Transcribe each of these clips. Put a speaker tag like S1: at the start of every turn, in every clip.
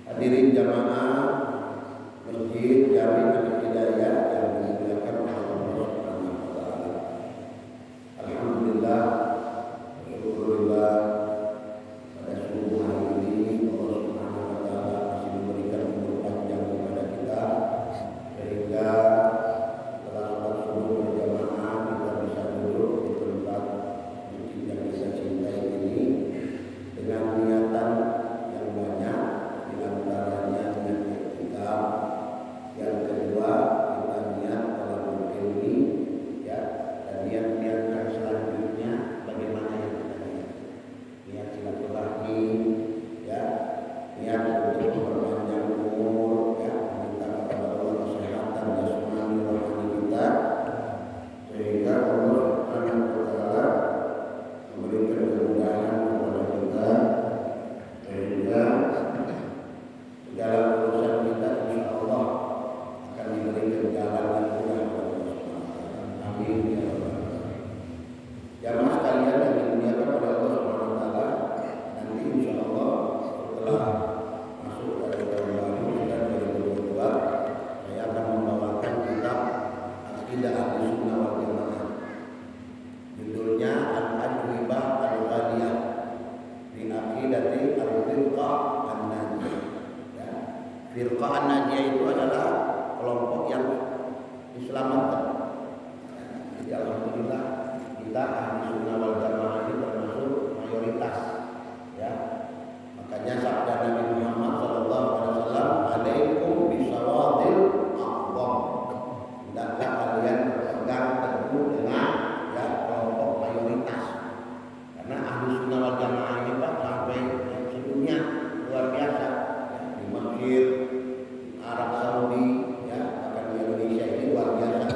S1: Hadirin jamaah Masjid Jami Al-Hidayah yang dimuliakan oleh Allah Subhanahu wa taala. Alhamdulillah, syukurillah, pada subuh hari ini Allah Subhanahu wa taala masih memberikan umur panjang kepada kita sehingga setelah sholat subuh berjamaah kita bisa duduk di tempat masjid yang kita cintai ini dengan niatan yang banyak. Antaranya niat kita, yang kedua kita niat dalam ilmi, ya, dan niat-niat yang selanjutnya bagaimana yang kita niat silaturahmi, ya, niat untuk memperpanjang umur, ya, minta kepada Allah kesehatan jasmani rohani kita, sehingga Allah Subhanahu wa taala memberikan kemudahan kepada kita sehingga dalam urusan kita insya Allah akan diberikan jalan yang mudah oleh Allah Subhanahu wa taala. Amin ya rabbal alamin. Jamaah sekalian yang dimuliakan oleh Allah Subhanahu wa taala, nanti insya Allah setelah masuk pada tahun baru kita 2022, saya akan membawakan kitab Aqidah Ahlussunnah wal Jamaah. Judulnya Al-Ajwibah Al-Ghaliyah min Aqidati Al-Firqah An-Najiyah. Firqah An-Najiyah itu adalah kelompok yang diselamatkan. Jadi alhamdulillah kita ahli sunnah wal jamaah ini termasuk mayoritas, ya. Makanya sabda Nabi Muhammad SAW, alaikum bisawadil aqdam. Hendaklah kalian berpegang teguh dengan, ya, kelompok mayoritas. Karena ahli sunnah wal jamaah ini Pak sampai sedunia luar biasa. Di Mesir, Arab Saudi, ya, bahkan di Indonesia ini luar biasa.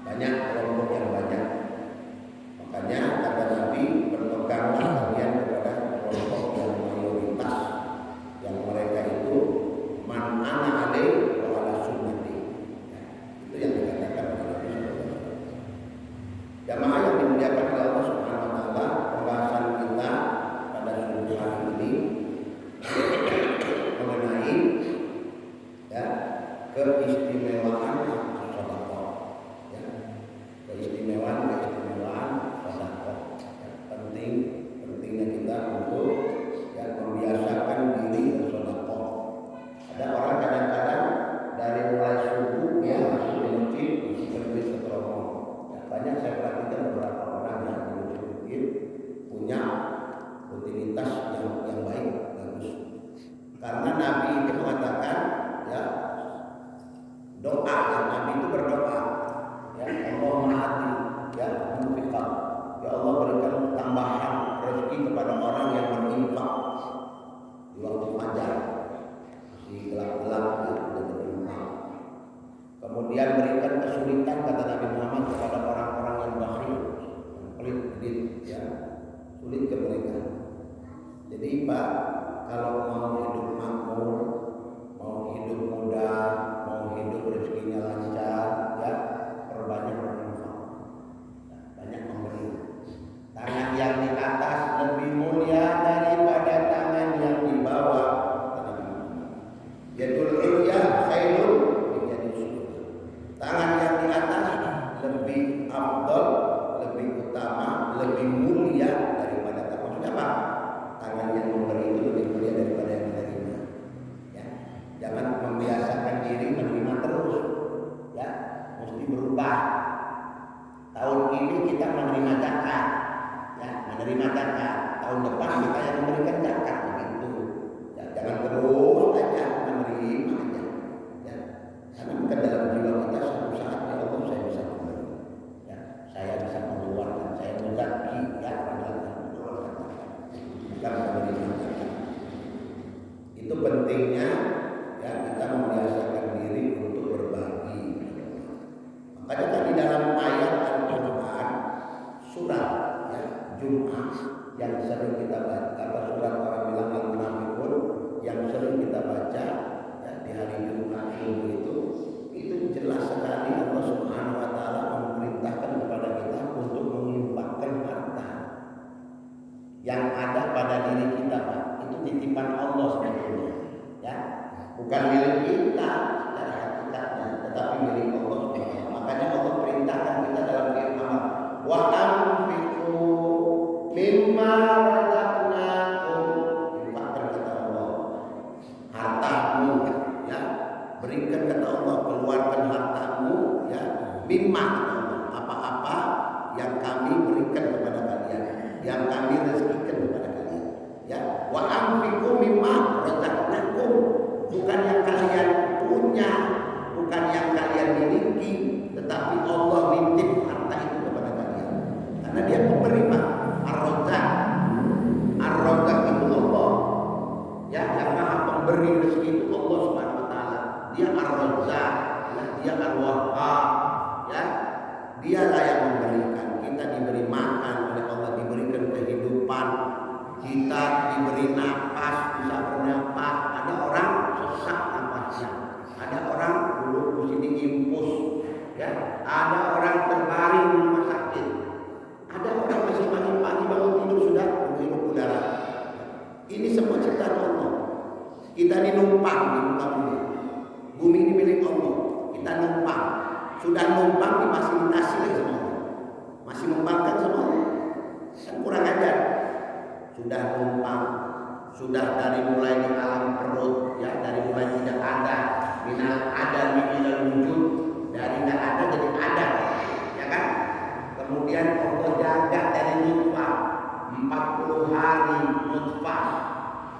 S1: Banyak kelompok yang banyak. Makanya kata Nabi, berpeganglah kalian kepada kelompok yang mayoritas, yang mereka itu man ana alaihi wa ala sunnati. Ya, itu yang dikatakan oleh Nabi SAW. Jamaah yang dimuliakan oleh Allah Subhanahu wa taala, pembahasan kita pada subuh hari ini mengenai, ya, keistimewaan sedekah, ya, keistimewaan sedekah, ya, pentingnya kita untuk, ya, membiasakan diri bersedekah. Ada orang kadang-kadang dari mulai subuh dia masuk di masjid berduit seterobong. Ya, banyak saya perhatikan beberapa orang yang di masjid punya rutinitas yang baik, bagus. Karena Nabi itu mengatakan, ya, doa, ya, Nabi itu berdoa, ya, Allah mahati, ya, munfiqah, ya Allah berikan tambahan rezeki kepada orang yang berinfak di waktu fajar, masih gelap-gelap, ya, sudah berinfak. Kemudian berikan kesulitan, kata Nabi Muhammad, kepada orang-orang yang bakhil, yang pelit, ya, sulit ke mereka. Jadi Pak, kalau mau hidup makmur, mau hidup mudah, mau hidup rezekinya lancar, ya, perbanyak berinfak, banyak memberi. Tangan yang di atas lebih mulia daripada tangan yang di bawah. Yadul ulya khairun min yadis sufla. Tangan yang di atas lebih afdal, lebih utama, lebih mulia daripada tangan. Maksudnya apa? Tangan yang memberi itu lebih mulia daripada yang menerima. Ya, jangan membiasakan diri menerima terus. Ya, mesti berubah. Tahun ini kita menerima zakat, ya, menerima zakat. Tahun depan kita yang memberikan zakat, begitu. Ya, jangan terus aja menerima aja. Ya, karena bukan dalam jiwa kita suatu saat ya Allah saya bisa memberi. Ya, saya bisa mengeluarkan, saya menzaki, ya, bukan menerima zakat. Itu pentingnya, ya, kita membiasakan diri untuk berbagi. Makanya tadi dalam ayat Al-Quran surat, ya, Jum'ah yang sering kita baca, apa surat orang bilang Al-Munafiqun yang sering kita baca, ya, di hari Jumat itu jelas sekali Allah Subhanahu wa taala memerintahkan kepada kita untuk menginfakkan harta yang ada pada diri kita, Pak. Itu titipan Allah sebetulnya. bukan milik kita secara hakikatnya, tetapi milik Allah SWT. Makanya Allah perintahkan kita dalam firman, wa anfiqu mimma razaqnakum, infakkan kata Allah, hartamu ya, berikan kata Allah, keluarkan hartamu ya, mimma kata Allah, apa-apa yang kami berikan kepada kalian, yang kami rezekikan kepada kalian ya. Wa anfiqu mimma razaqnakum, bukan yang kalian punya, bukan yang kalian miliki, tetapi Allah nitip harta itu kepada kalian. Karena Dia pemberi, Pak. Ar-Razzaq. Ar-Razzaq itu Allah. Ya, yang Maha pemberi rezeki itu Allah Subhanahu wa taala. Dia Ar-Razzaq, ya, Dia Ar-Wahhab, ya. Dialah yang memberikan. Kita diberi makan oleh Allah, diberikan kehidupan. Kita diberi napas, bisa bernapas. Ada orang sesak napasnya, ada orang duduk di sini impus, ya, ada orang terbaring di rumah sakit, ada orang masih pagi-pagi bangun tidur sudah menghirup udara. Ini semua ciptaan Allah. Kita ini numpang di muka bumi. Bumi ini milik Allah. Kita numpang, sudah numpang difasilitasi lagi semuanya, masih membangkang semuanya. Kan kurang ajar. Sudah numpang, sudah dari mulai di alam perut ya, dari mulai tidak ada, minal ada minal wujud, dari tidak ada jadi ada ya kan. Kemudian Allah jaga dari nutfah 40 hari, nutfah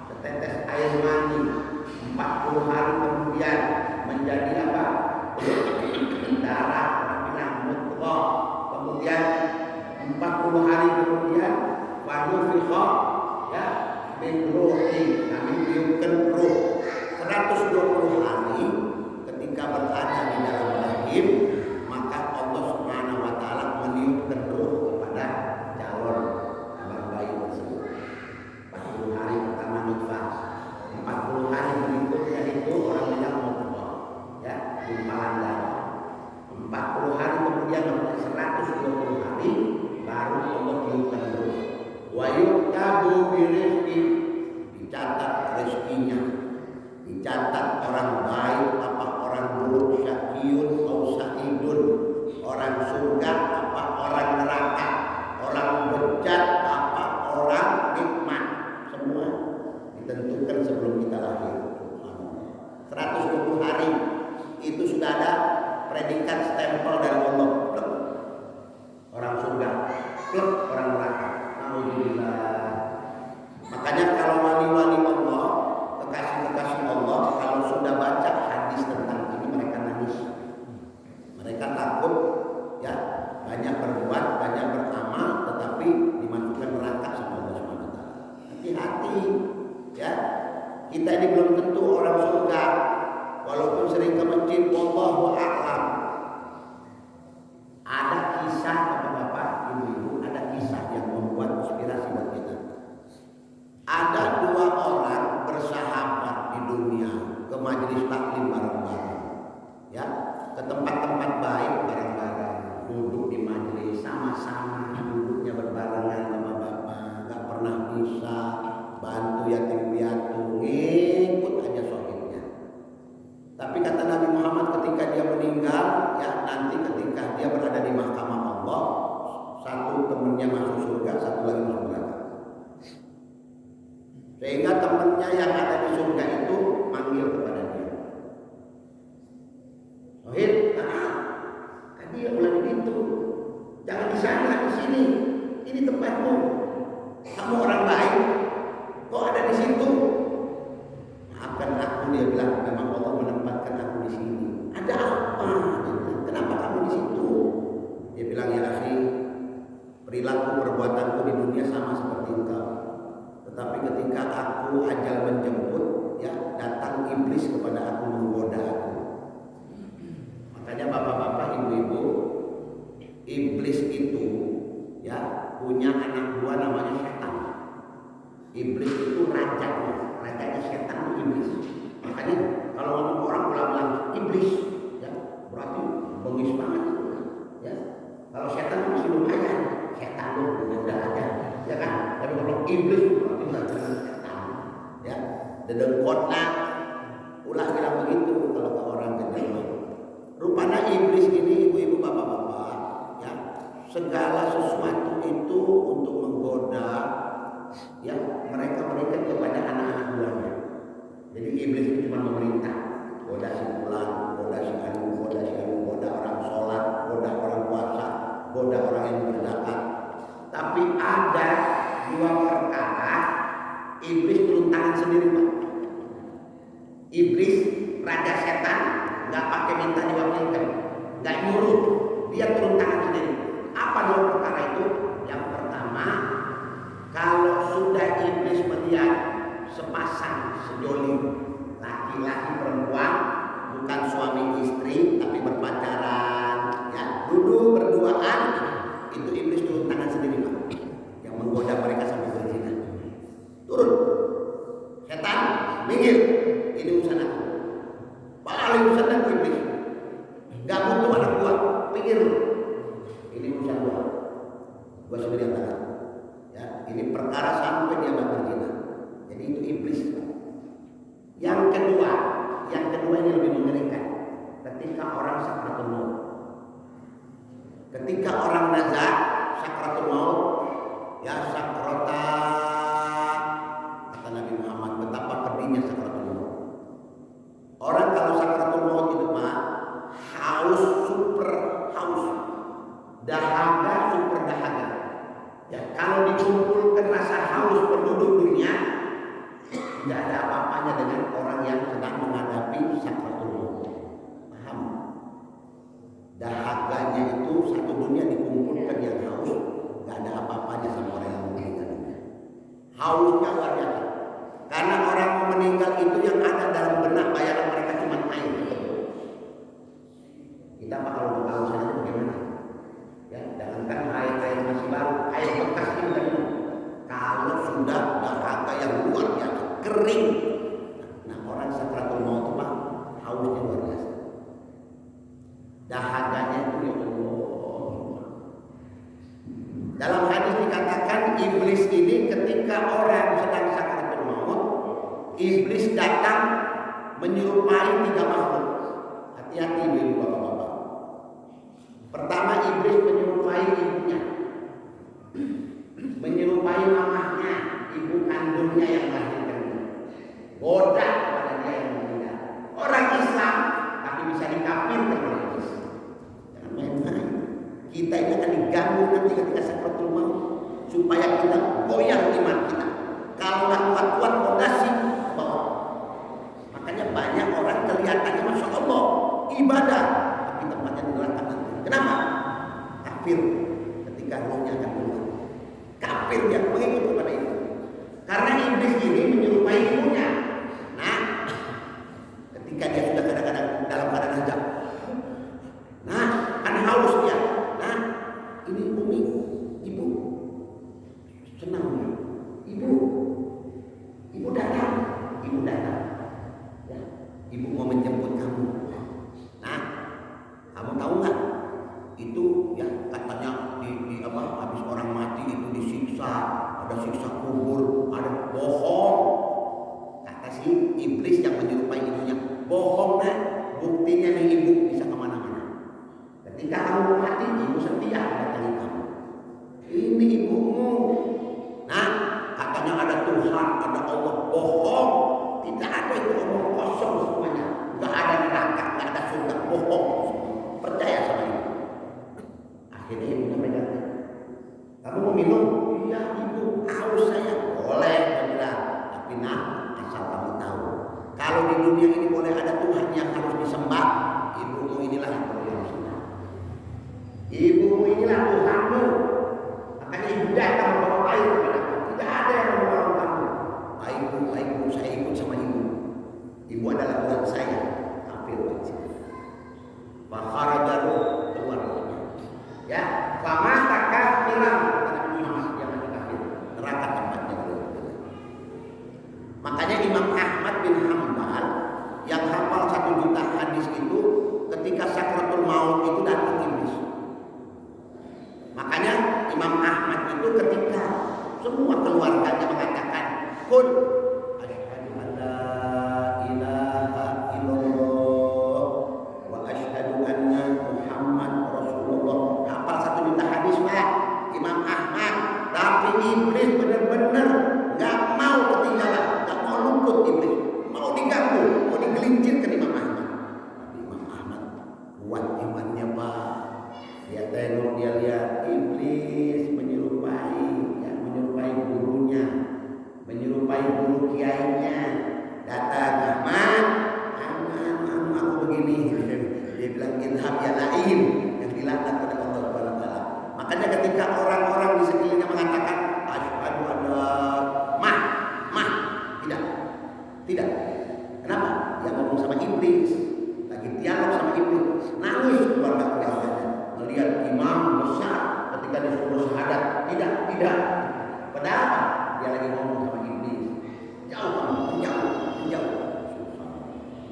S1: setetes air mani, 40 hari kemudian menjadi apa, darah, bilang mudghah, kemudian 40 hari kemudian wanufikha ya min ruhi, kami tiupkan ruh. 120 hari ketika berada di dalam rahim, maka Allah Subhanahu wa taala meniupkan ruh kepada calon abang bayi tersebut. 40 hari pertama nutfah, 40 hari berikutnya itu orang bilang mudghah ya, gumpalan darah. 40 hari kemudian 120 hari baru Allah tiupkan ruh. Wa yuktabu birizqi, dicatat rezekinya, dicatat orang baik apa orang buruk, syaqiyun atau sa'idun, orang surga apa orang neraka, orang bejat apa orang nikmat, semua ditentukan sebelum kita lahir. 120 hari itu sudah ada predikat stempel dari Allah. Plek, orang surga, plek, orang neraka. Alhamdulillah. Makanya kalau wali-wali Allah, kekasih-kekasih Allah, kalau sudah baca hadis tentang ini mereka nangis. Mereka takut ya, banyak berbuat, banyak beramal, tetapi dimasukkan neraka sama Allah Subhanahu wa taala. Hati-hati ya. Kita ini belum tentu orang surga, walaupun sering ke masjid, wallahu a'lam. Ada kisah bapak-bapak, ibu-ibu, ada kisah yang membuat inspirasi buat kita. Ada dua orang bersahabat di dunia, ke majelis taklim bareng-bareng, ya, ke tempat-tempat baik bareng-bareng, duduk di majelis sama-sama, duduknya berbarengan sama bapak, nggak pernah bisa bantu yatim piatu, ikut aja sohibnya. Tapi kata Nabi Muhammad ketika dia meninggal, ya nanti ketika dia berada di mahkamah Allah, satu temannya masuk surga, satu lagi masuk neraka. Sehingga temannya yang ada di surga itu manggil kepada dia, Sohib, kan dia mulai begitu, jangan di sana, di sini, ini tempatmu. Kamu orang baik, kok ada di situ? Maafkan aku, dia bilang, memang Allah menempatkan aku di sini. Ada apa? Kenapa kamu di situ? Dia bilang, ya akhi, perilaku perbuatanku di dunia sama seperti engkau. Tetapi ketika aku ajal menjemput, ya datang iblis kepada aku, menggoda aku. Makanya bapak-bapak, ibu-ibu, iblis itu ya punya anak buah namanya setan. Iblis itu rajanya setan, iblis. Makanya kalau ngomong orang bilang iblis, ya berarti bengis banget, ya. Kalau setan masih lumayan, setan lu udah ada, ya kan. Tapi kalau iblis berarti setan, ya. Dedengkotna ulah bilang begitu kalau ke orang kejam. Rupanya iblis ini ibu-ibu bapak-bapak ya, segala sesuatu itu untuk menggoda ya mereka kepada anak-anak buahnya. Jadi iblis itu cuma memerintah, goda si fulan, goda si anu, goda orang sholat, goda orang puasa, goda orang yang berzakat. Tapi ada dua perkara iblis turun tangan sendiri, Pak. Iblis, raja setan, nggak pakai minta diwakilkan, nggak nyuruh, dia turun tangan sendiri. Apa dua perkara itu? Yang pertama, kalau sudah iblis melihat sepasang sejoli laki-laki perempuan, bukan suami istri tapi berpacaran, ya duduk berduaan, itu iblis turun tangan sendiri, Pak, yang menggoda mereka sampai berzina. Turun, setan minggir, ini urusan aku, paling urusan aku iblis, gak butuh anak gua, minggir, ini urusan gua sendiri yang tangan. Ya, ini perkara sampai dia berzina. Jadi itu iblis. Yang kedua ini lebih mengerikan. Ketika orang sakratul maut, ketika orang nazar sakratul maut, ya sakrata, kata Nabi Muhammad, betapa pedihnya sakratul maut. Orang kalau sakratul maut itu Pak, haus, super haus, dahaga, super dahaga. Ya, kalau dikumpulkan rasa haus penduduk dunia, tidak ada apa-apanya dengan orang yang sedang menghadapi sakratul maut. Paham? Dahaganya itu satu dunia dikumpulkan yang haus, tidak ada apa-apanya sama orang yang meninggal. Hausnya luar biasa. Karena orang yang meninggal itu yang ada dalam benak bayangan mereka cuma air. Kita Pak kalau kehausan itu bagaimana? Ya, jangankan air masih baru, air bekas itu kan. Kalau sudah dahaga yang luar biasa, kering. Nah, orang sakratul maut itu Pak, hausnya luar biasa. Dahaganya itu ya Allah. Dalam hadis dikatakan iblis ini ketika orang sedang sakratul maut, iblis datang menyerupai tiga makhluk. Hati-hati ibu bapak-bapak. Pertama, iblis menyerupai ibunya, menyerupai mamahnya, ibu kandungnya yang melahirkannya, goda kepada dia yang meninggal. Orang Islam tapi bisa dikafirkan oleh iblis. Jangan main-main. Kita ini akan diganggu nanti ketika sakratul maut supaya kita goyang iman kita. Kalau nggak kuat-kuat fondasi bawah. Makanya banyak orang kelihatannya masya Allah ibadah, tapi tempatnya di neraka nanti. Kenapa? Kafir ketika rohnya akan keluar. Kafir dia mengikut kepada itu. Karena iblis ini menyerupai ibunya. Nah, ketika dia sudah kadang-kadang dalam keadaan hajat, nah, kan haus dia. Nah, ini umi, ibu, senang ya. Ibu datang, ya, ibu mau menjemput kamu. Nah, kamu tahu nggak? Itu ya katanya di apa habis orang mati itu disiksa, ada siksa kubur, ada bohong. Kata si iblis yang menyerupai ibunya, bohong deh, buktinya nih ibu bisa kemana-mana. Ketika kamu mati, ibu setia mendatangi kamu. Ini ibumu. Nah, katanya ada Tuhan, ada Allah, bohong. Tidak ada itu, omong kosong semuanya. Gak ada neraka, gak ada surga, bohong. Percaya sama ibu. Akhirnya ibunya megang. Kamu mau minum? Iya ibu, haus saya. Boleh, saya bilang. Tapi nah, asal kamu tahu, kalau di dunia ini boleh ada Tuhan yang harus disembah, ibumu inilah yang perlu disembah. Ibumu inilah Tuhanmu. Makanya ibu datang membawa air kepada kamu. Tidak ada yang membawa kamu. Baikku, saya ikut sama ibu. Ibu adalah Tuhan saya. Kafir wajib. Fakharajaru keluar. Ya, famata kafiran. Neraka tempatnya. Makanya Imam Ahmad bin Hanbal yang hafal 1 juta hadis itu ketika sakratul kuat imannya Pak. Dia tengok, dia lihat iblis menyerupai, ya, menyerupai gurunya, menyerupai guru kiainya. Datang, Ahmad, aku begini. Dia bilang idhab ya lain, yang dilaknat oleh Allah Subhanahu wa taala. Makanya ketika orang-orang di sekelilingnya mengatakan asyhadu anna tidak. Kenapa? Dia ngomong sama iblis, lagi dialog sama iblis, nangis keluar kata-katanya. Melihat imam besar ketika disuruh syahadat, tidak. Padahal dia lagi ngomong sama iblis. Jauh.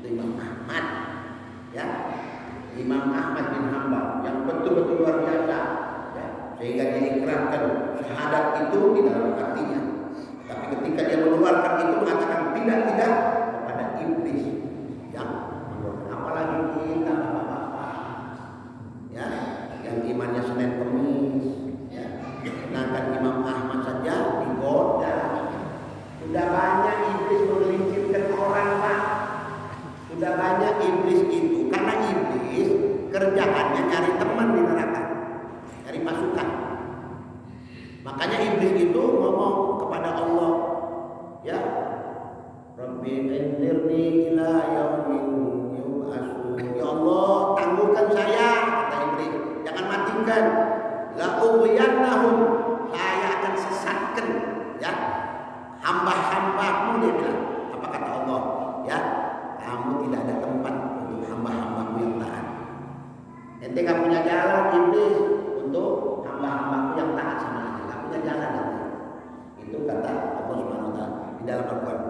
S1: Itu Imam Ahmad, ya, Imam Ahmad bin Hanbal yang betul-betul luar biasa, ya, sehingga dia ikrarkan syahadat itu di dalam hatinya. Tapi ketika dia mengeluarkan itu mengatakan tidak kepada iblis yang apalagi kita bapak-bapak, ya, yang imannya Senin Kemis, ya, sedangkan Imam Ahmad saja digoda. Sudah banyak iblis menggelincirkan orang Pak. Sudah banyak iblis itu, karena iblis kerjaannya nyari teman di neraka, nyari pasukan. Makanya iblis itu ngomong kepada Allah, ya, Rabbi anzirni ila yaumin yub'atsun. Ya Allah, tangguhkan saya, kata iblis, jangan matikan. La ughwiyannahum, saya akan sesatkan, ya, hamba-hambamu, dia bilang. Apa kata Allah? Ya, kamu tidak ada tempat untuk hamba-hambamu yang taat. Ente gak punya jalan iblis untuk hamba-hambamu yang taat sama Allah. Gak punya jalan ente. Itu kata Allah Subhanahu wa taala di dalam Al-Qur'an.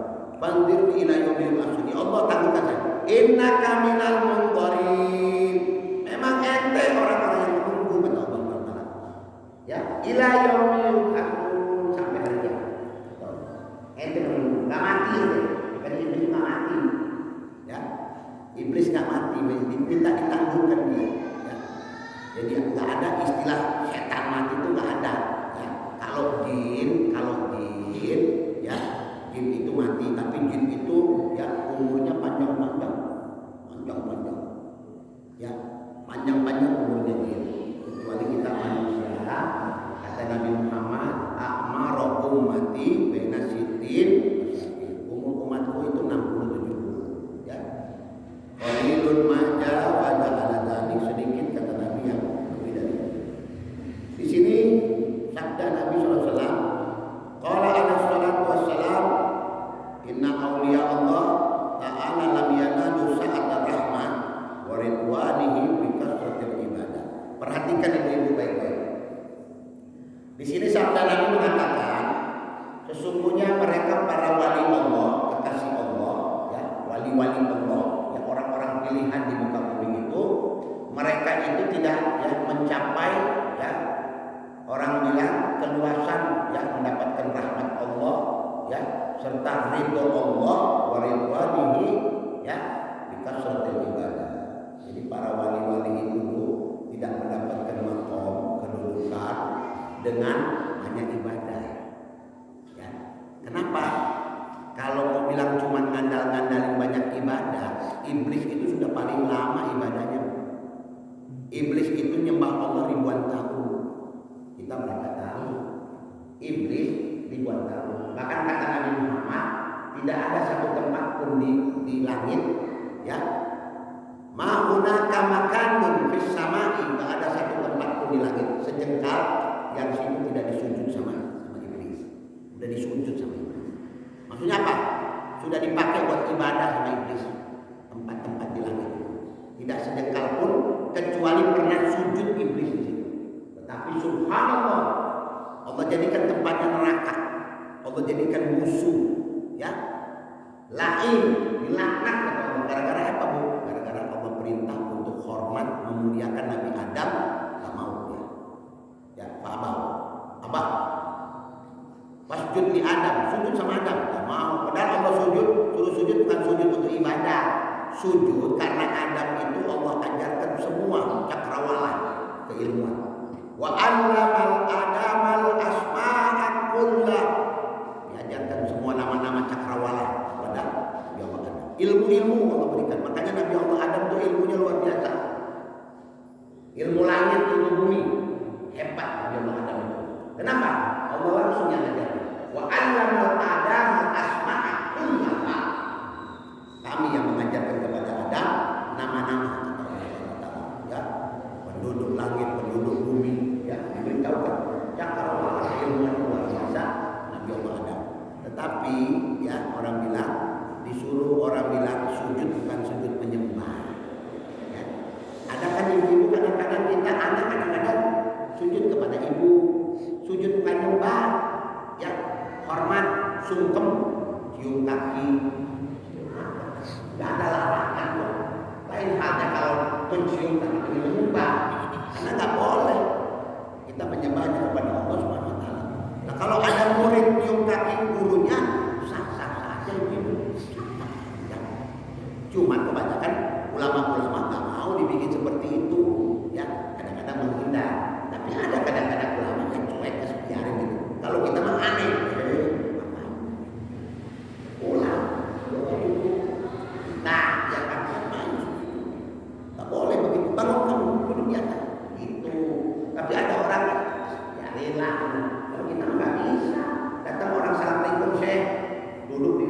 S1: Fanzirni ila yaumil yub'atsun. Ya Allah, tangguhkan saya. Innaka minal munzirin. Memang ente orang-orang yang menunggu, kata Allah Subhanahu wa taala. Ya, ila yaumil yub'atsun, sampai hari kiamat. Ente menunggu, gak mati ente. Bukan iblis gak mati. Ya, iblis gak mati, minta ditangguhkan dia. Ya. Jadi nggak ada istilah setan mati, itu nggak ada. Ya. Kalau jin, ya, jin itu mati, tapi jin itu ya umurnya panjang-panjang, ya, panjang-panjang umurnya jin. Kecuali kita manusia, kata Nabi Muhammad, a'maru ummati baina sitin, umur umatku itu 60-70. Ya. Qalilun maja wa ala dzalik, sedikit kata Nabi yang lebih dari itu. Di sini sabda Nabi sallallahu alaihi wasallam, qala alaihi salatu wassalam, inna awliya Allah ta'ala lam yanalu sa'atar rahmah wa ridwanihi bi kasratil ibadah. Perhatikan ibu-ibu baik-baik. Di sini sabda Nabi mengatakan, sesungguhnya mereka para wali Allah, kekasih Allah, ya, wali-wali Allah, yang orang-orang pilihan di muka bumi itu, mereka itu tidak, ya, mencapai, ya, orang bilang keluasan, ya, mendapatkan rahmat Allah, ya, serta ridho Allah wa ridwanihi, ya, bi kasratil ibadah. Jadi para wali-wali itu tidak mendapatkan maqam kedudukan dengan hanya ibadah. Ya. Kenapa? Kalau mau bilang cuma ngandal-ngandalin banyak ibadah, iblis itu sudah paling lama ibadahnya. Iblis itu nyembah Allah ribuan tahun. Kita berapa tahun? Iblis ribuan tahun. Bahkan kata Nabi Muhammad, tidak ada satu tempat pun di langit, ya, ma'unaka makanun fis sama'i, tidak ada satu tempat pun di langit sejengkal yang situ tidak disujud sama iblis. Sudah disujud sama iblis. Maksudnya apa? Sudah dipakai buat ibadah sama iblis. Tempat-tempat di langit tidak sejengkal pun, kecuali pernah sujud iblis di situ. Tetapi subhanallah, Allah jadikan tempatnya neraka. Allah jadikan musuh, ya, lain, dilaknat kata Allah. Gara-gara apa, Bu? Gara-gara Allah perintah untuk hormat, memuliakan Nabi Adam, tak mau dia. Ya, Pak Abah, wasjud li Adam, sujud sama Adam, tak mau. Padahal Allah suruh sujud bukan sujud untuk ibadah, sujud karena Adam itu Allah ajarkan semua cakrawala, keilmuan. Wa 'allamal Adamal asma'a kullah, diajarkan semua nama-nama cakrawala kepada Nabi Allah Adam. Ilmu-ilmu Allah berikan. Makanya Nabi Allah Adam itu ilmunya luar biasa. ilmu langit, ilmu bumi. Hebat Nabi Allah Adam itu. Kenapa? Allah langsung yang ajar. Wa 'allamal Adama asma'a kullaha. Kami yang mengajarkan kepada Adam nama-nama ya, penduduk langit, penduduk bumi, ya, diberitahukan. Cakrawala ilmu yang luar biasa Nabi Allah Adam. Tetapi ya orang bilang disuruh orang bilang sujud bukan sujud menyembah. Ya. Ada kan ibu-ibu kadang-kadang kita anak kadang-kadang sujud kepada ibu, sujud bukan nyembah. Ya, hormat, sungkem, cium kaki. Tidak ada larangan kok. Lain halnya kalau mencium kaki menyembah, karena nggak boleh. Kita menyembahnya kepada Allah Subhanahu Wa Taala. Nah kalau ada murid cium kaki gurunya, sah-sah saja itu. Ya. Cuman kebanyakan ulama-ulama nggak mau dibikin seperti itu, ya kadang-kadang menghindar. Tapi ada kadang-kadang ulama yang cuek, biarin gitu. Kalau kita mah aneh, ulang. Nah, ya kan main. Tak boleh begitu. Bangun kamu duduk di atas. Gitu. Tapi ada orang ya rela. Kalau kita nggak bisa. Datang orang assalamualaikum Syekh, duduk di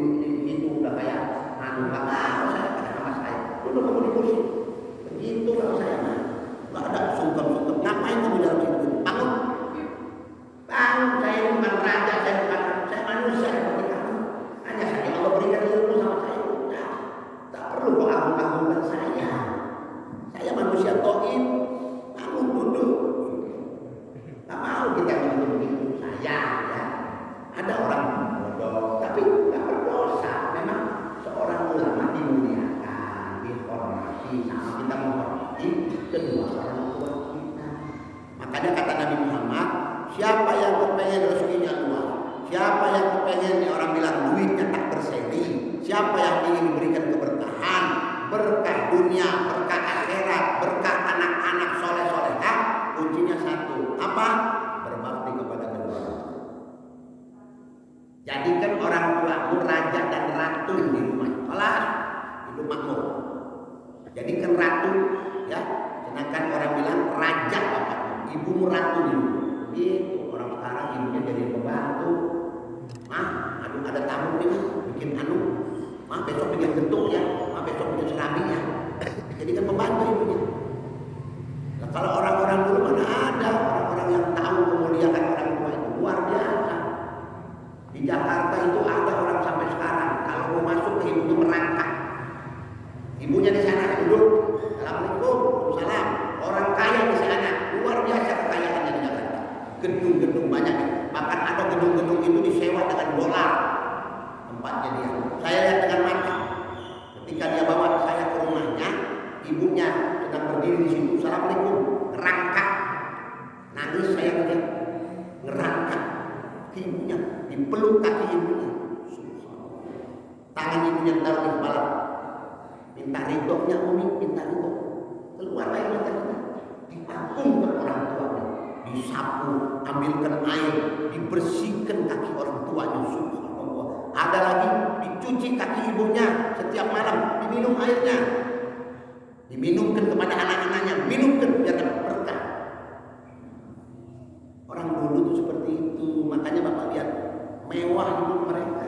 S1: situ udah kayak anu saya kata sama saya. Duduk kamu di kursi. Begitu kalau saya mah. Nggak ada sungkem-sungkem. Ngapain kamu dalam hidup? Bangun. Bangun. Saya bukan raja, saya manusia seperti kamu. Hanya saja Allah berikan ilmu sama saya. Tak perlu kau agung-agungkan saya. Saya manusia to'ib. Kamu duduk. Tak mau kita begitu saya. Ya. Ada orang bodoh, tapi tak berdosa. Memang seorang ulama dimuliakan, dihormati, sama kita menghormati kedua orang tua kita. Makanya kata Nabi Muhammad, siapa yang kepengen rezekinya luas, siapa yang kepengen orang bilang duitnya tak berseri, siapa yang ingin diberikan keberkahan, berkah dunia, berkah akhirat, berkah anak-anak soleh-solehah, kuncinya satu, apa? Berbakti kepada kedua orang tua. Jadikan orang tuamu raja dan ratu di rumah, kelas hidup makmur. Jadikan ratu, ya. Sedangkan orang bilang raja bapakmu, ibumu ratu di rumah. Gitu. Orang sekarang ibunya jadi pembantu. Aduh ada tamu nih, bikin anu. Besok bikin gentuk ya, besok bikin serami ya. Jadi kan pembantu ibunya. Nah, kalau orang-orang dulu mana ada orang-orang yang tahu memuliakan orang tua itu luar biasa. Di Jakarta itu ada orang sampai sekarang kalau mau masuk ke ibunya merangkak. Ibunya di sana duduk, assalamualaikum, salam. Orang kaya di sana luar biasa kekayaannya di Jakarta. Gedung-gedung banyak, bahkan ada gedung-gedung itu disewa dengan dolar. Tempatnya dia. Saya lihat dengan mata. Ketika dia bawa saya ke rumahnya, ibunya sedang berdiri di situ. Assalamualaikum, ngerangkak. Nangis saya ngeliat, ngerangkak. Ibunya dipeluk kaki ibunya. Tangan ibunya taruh di kepala. Minta ridhonya Umi, minta ridho. Keluar air mata kita. Diampungkan orang tuanya. Disapu, ambilkan air, dibersihkan kaki orang tuanya. Subhanallah. Ada lagi dicuci kaki ibunya setiap malam, diminum airnya. Diminumkan kepada anak-anaknya, minumkan biar dapat berkah. Orang dulu itu seperti itu. Makanya Bapak lihat mewah hidup mereka.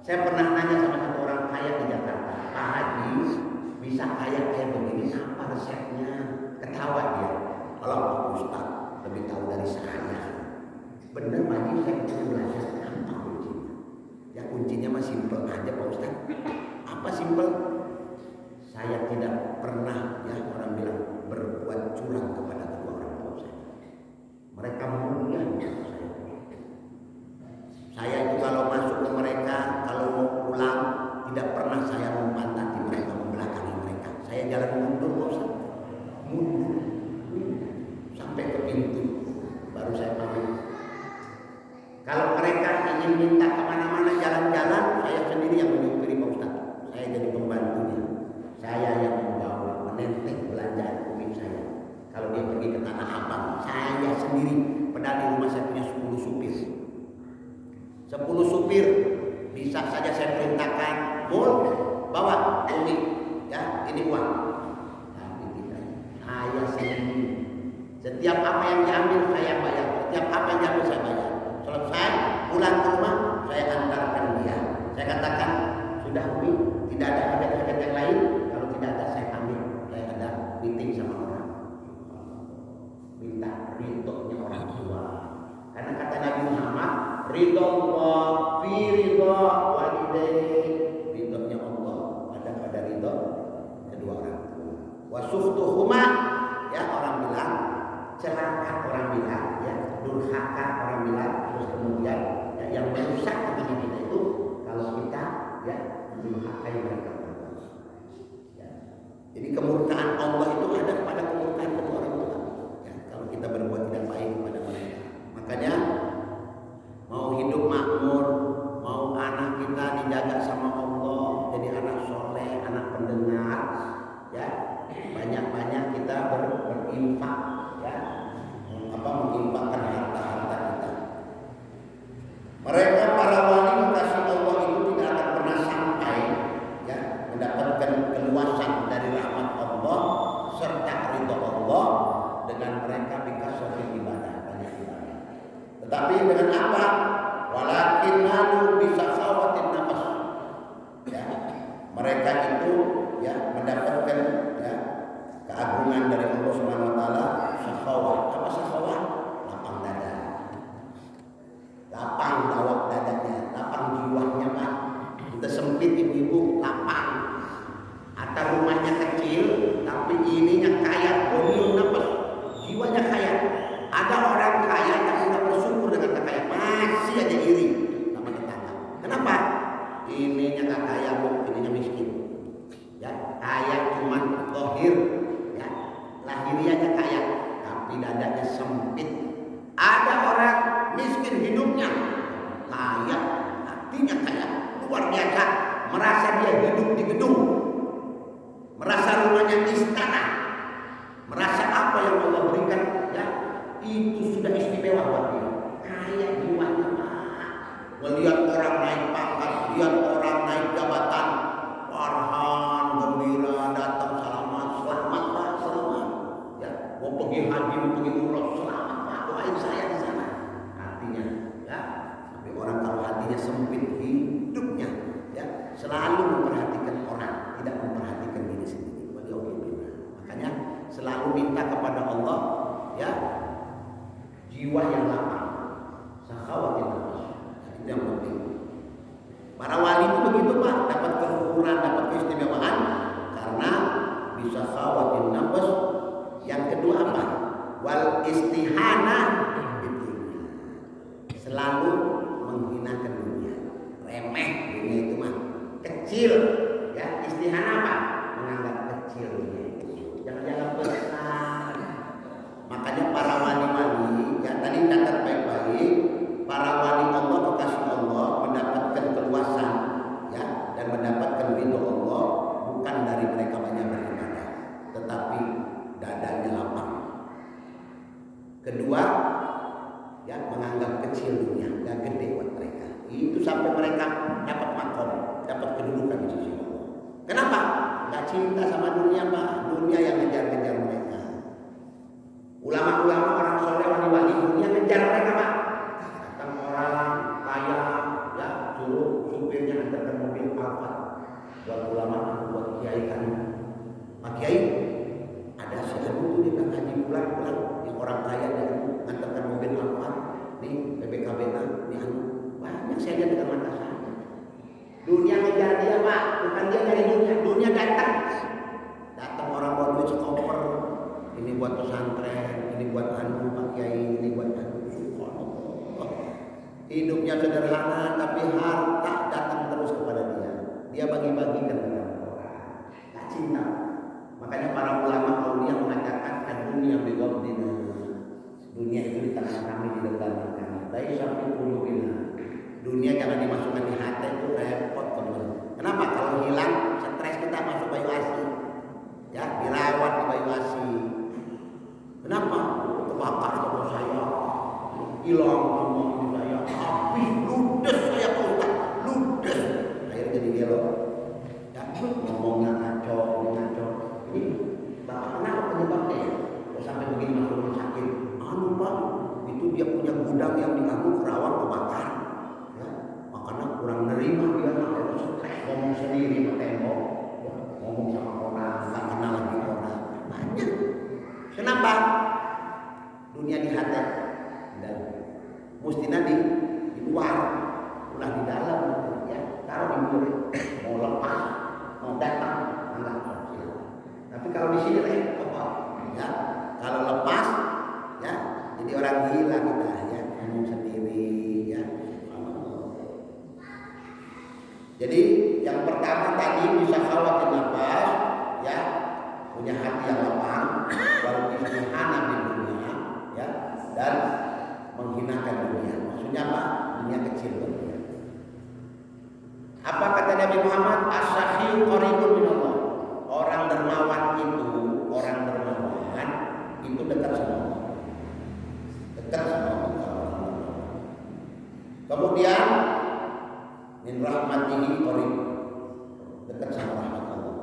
S1: Saya pernah nanya sama satu orang kaya di Jakarta, Pak Haji, bisa kaya kayak begini apa resepnya? Ketawa dia. Kalau Pak Ustaz lebih tahu dari saya. Bener Pak Haji, saya bisa belajar apa kuncinya? Ya kuncinya mah simpel aja Pak Ustaz. Apa simpel? Saya tidak pernah ya orang bilang berbuat curang kepada kedua orang tua saya. Mereka mulia saya. Saya itu kalau masuk ke mereka, kalau mau pulang, tidak pernah saya membantati mereka, membelakangi mereka. Saya jalan mundur, bosan. Mundur. Sampai ke pintu, baru saya pamit. Kalau mereka ingin minta kemana-mana jalan-jalan, saya sendiri yang menyupiri Pak Ustaz. Saya jadi pembantunya. Saya yang Setiap apa yang diambil saya bayar. Setiap apa yang diambil saya bayar. Selesai pulang ke rumah saya antarkan dia. Saya katakan sudah Umi, tidak ada hajat-hajat yang lain. Kalau tidak ada saya ambil. Saya ada meeting sama orang. Minta ridhonya orang tua. Karena kata Nabi Muhammad, ridho Allah fi ridho walidain. Ridhonya Allah ada pada ridho kedua orang tua. Wasuftuhuma, ya orang bilang celaka, orang bilang ya durhaka, orang bilang terus kemudian ya, yang merusak hati kita itu kalau kita ya mendurhakai mereka. Ya. Jadi kemurkaan Allah itu ada pada kemurkaan kedua orang tua. Ya, kalau kita berbuat tidak baik kepada mereka. Makanya mau hidup makmur, mau anak kita dijaga sama Allah, jadi anak soleh, anak pendengar, ya banyak-banyak kita berinfak, ya menginfakkan harta-harta kita. Mereka para wali kasih Allah itu tidak akan pernah sampai, ya mendapatkan keluasan dari rahmat Allah serta ridho Allah dengan mereka dikasih ibadah banyak ibadah. Tetapi dengan apa? Walakin lalu bisa khawatir nafas. Ya, mereka itu ya mendapatkan ya keagungan dari Allah Subhanahu wa taala, sakhawah. Apa sakhawah? Lapang dada. Lapang dawak dadanya, lapang jiwanya, Pak. Kita sempit ibu-ibu, lapang. Atau rumahnya kecil tapi ininya kaya, volume nafas. Jiwanya kaya. Ada orang kaya tapi tidak bersyukur dengan kekayaan, masih aja iri sama tetangga. Kenapa? Ininya nggak kaya, Bu, ininya miskin. Ya, kaya cuma zahir, ya, lahiriahnya kaya, tapi dadanya sempit. Ada orang miskin hidupnya, kaya, hatinya kaya, luar biasa. Merasa dia hidup di gedung, merasa rumahnya istana, merasa apa yang Allah berikan, ya, itu sudah istimewa buat dia. Kaya jiwanya, Pak. Melihat orang naik pangkat, lihat orang naik jabatan, farhan, gembira, datang selamat Pak, selamat. Ya, mau pergi haji, mau pergi umroh, selamat Pak, doain saya di sana. Artinya, ya, tapi orang kalau hatinya sempit hidupnya, ya, selalu memperhatikan orang, tidak memperhatikan diri sendiri. Makanya selalu minta kepada Allah, ya, jiwa yang lapang, sakhawatin nafas. Itu yang penting. Para wali itu begitu, Pak, dapat keluhuran, dapat keistimewaan karena bisa khawatin nafas. Yang kedua apa? Wal istihana itu selalu menghinakan dunia, remeh dunia itu mah kecil, ya. Istihana apa? Menganggap kecil dunia itu, jangan besar. Makanya para wali-wali, ya tadi catat baik-baik, para wali Allah kekasih Allah mendapatkan keluasan, ya, dan mendapatkan ridho Allah bukan dari mereka banyak beribadah, tetapi dadanya lapang. Kedua, ya menganggap kecil dunia, gak gede buat mereka. Itu sampai mereka dapat makom, dapat kedudukan di sisi Allah. Kenapa? Gak cinta sama dunia, Pak. Dunia yang ngejar-ngejar mereka. Ulama-ulama, orang soleh, wali-wali, dunia ngejar mereka, Pak. Datang orang kaya, ya, suruh supirnya antarkan mobil Alphard buat ulama, buat kiai kan. Pak Kiai, ada si Abu tuh di haji pulang-pulang, yang orang kaya dia antarkan mobil Alphard, nih BPKB nih anu, banyak saya lihat dengan mata saya. Dunia ngejar dia, Pak, bukan dia dari dunia, dunia datang orang buat duit sekoper. Ini buat pesantren, ini buat anu Pak Kiai, ini buat anu. Subhanallah. Hidupnya sederhana tapi harta datang terus kepada dia. Dia bagi-bagikan kepada orang. Tak cinta. Makanya para ulama aulia mengatakan dunia bighadina. Dunia itu di tangan kami, di dalam kami. Laisa fi qulubina. Dunia jangan dimasuki dia punya gudang yang di Kerawang kebakar, ya, makanya kurang nerima dia, makanya stres ngomong sendiri sama tembok, ya, ngomong sama orang, nggak kenal lagi orang, banyak. Kenapa? Dunia di hati, dan mestinya di luar, ulah di dalam, ya. Kalau di mulut mau lepas, mau datang, enggak. Tapi kalau di sini ya, kalau lepas, ya, jadi orang gila kita, ya, ngomong sendiri, ya. Jadi yang pertama tadi bisa khawatir nafas, ya, punya hati yang lapang, walaupun hana di dunia, ya, dan menghinakan dunia. Maksudnya apa? Dunia kecil dunia. Apa kata Nabi Muhammad? As-sahihu qaribun minallah. Orang dermawan itu dekat sama Allah. Dekat sama Allah. Kemudian min rahmatihi qarib. Dekat sama rahmat Allah.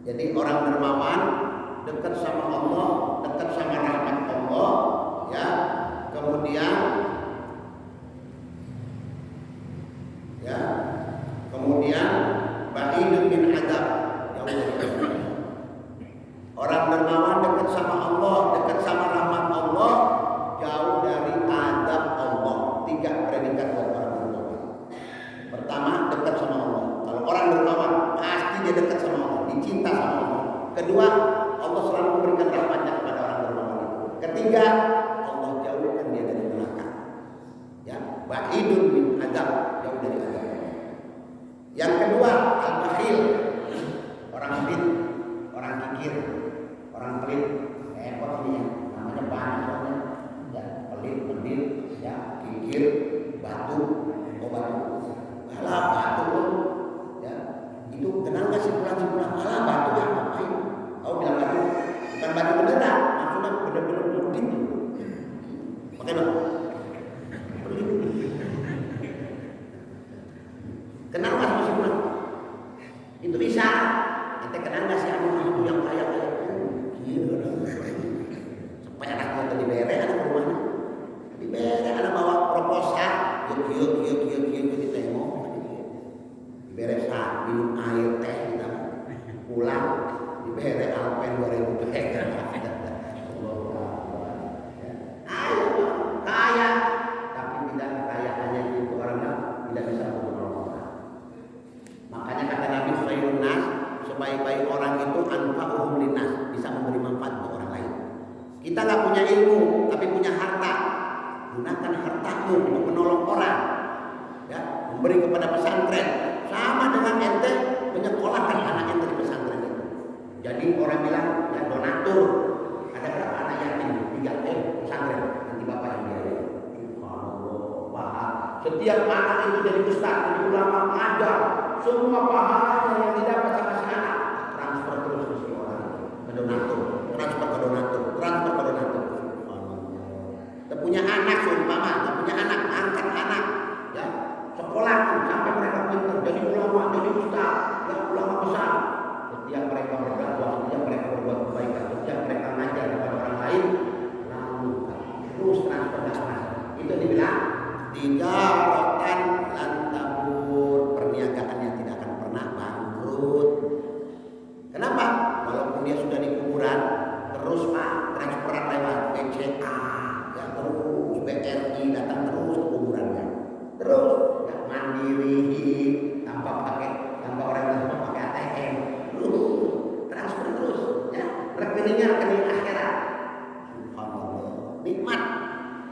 S1: Jadi orang dermawan dekat sama Allah, dekat sama rahmat Allah, ya. Kemudian ba'idun min adab. Orang dermawan dekat sama Allah, dekat sama rahmat Allah, jauh dari adab Allah. 3 predikat buat orang dermawan. Pertama, dekat sama Allah. Kalau orang dermawan pasti dia dekat sama Allah, dicinta sama Allah. Kedua, Allah selalu memberikan rahmatnya kepada orang dermawan itu. Ketiga, Allah jauhkan dia dari neraka. Ya, ba'idun min adab, jauh dari adab. Yang kedua, al-bakhil, orang pelit, orang kikir, orang pelit, repot ini ya, namanya banyak soalnya, ya, pelit, ya, kikir, batu, alah batu loh, ya, itu kenal nggak sih pulang, alah batu lah, ngapain? Kau bilang batu, bukan batu beneran, maksudnya bener-bener pelit, makanya pelit. Kenal nggak sama si pulang? Itu bisa. Kita kenal nggak sih anak yang kaya? Supaya anaknya itu dibere, anak rumahnya dibere, anak bawa proposal, yuk ditengok, dibere saat minum air teh, kita pulang dibere Alpen 2000 perak. Kaya, tapi tidak kekayaannya itu orangnya tidak bisa menolong orang. Makanya kata Nabi khairun nas, sebaik-baik orang itu anfa'uhum linnas, bisa memberi manfaat untuk orang lain. Kita nggak punya ilmu, tapi punya harta. Gunakan hartamu untuk menolong orang, ya, memberi kepada pesantren. Sama dengan ente menyekolahkan anak ente di pesantren itu. Jadi orang bilang, ya, donatur. Ada berapa anak yatim? 3 pesantren. Nanti bapak yang biayai. Setiap anak itu jadi ustaz, jadi ulama, ajar. Semua pahalanya yang didapat sama si anak transfer terus ke si orang, ke donatur, transfer ke donatur. Kita punya anak seumpama, kita punya anak, angkat anak, ya, sekolah sampai mereka pintar, jadi ulama, jadi ustaz, ya, ulama besar. Setiap mereka berdakwah, setiap mereka berbuat kebaikan, setiap mereka ngajar kepada orang lain, lalu terus transfer dakwah. Itu dibilang tijaratan lan tabur, perniagaan yang tidak akan pernah bangkrut. Kenapa? Walaupun dia sudah di kuburan, terus Pak transferan lewat BCA, ya, terus BRI datang terus ke kuburannya, terus ya, mandiri tanpa orang yang pakai ATM, transfer terus, ya, rekeningnya rekening akhirat. Subhanallah, nikmat.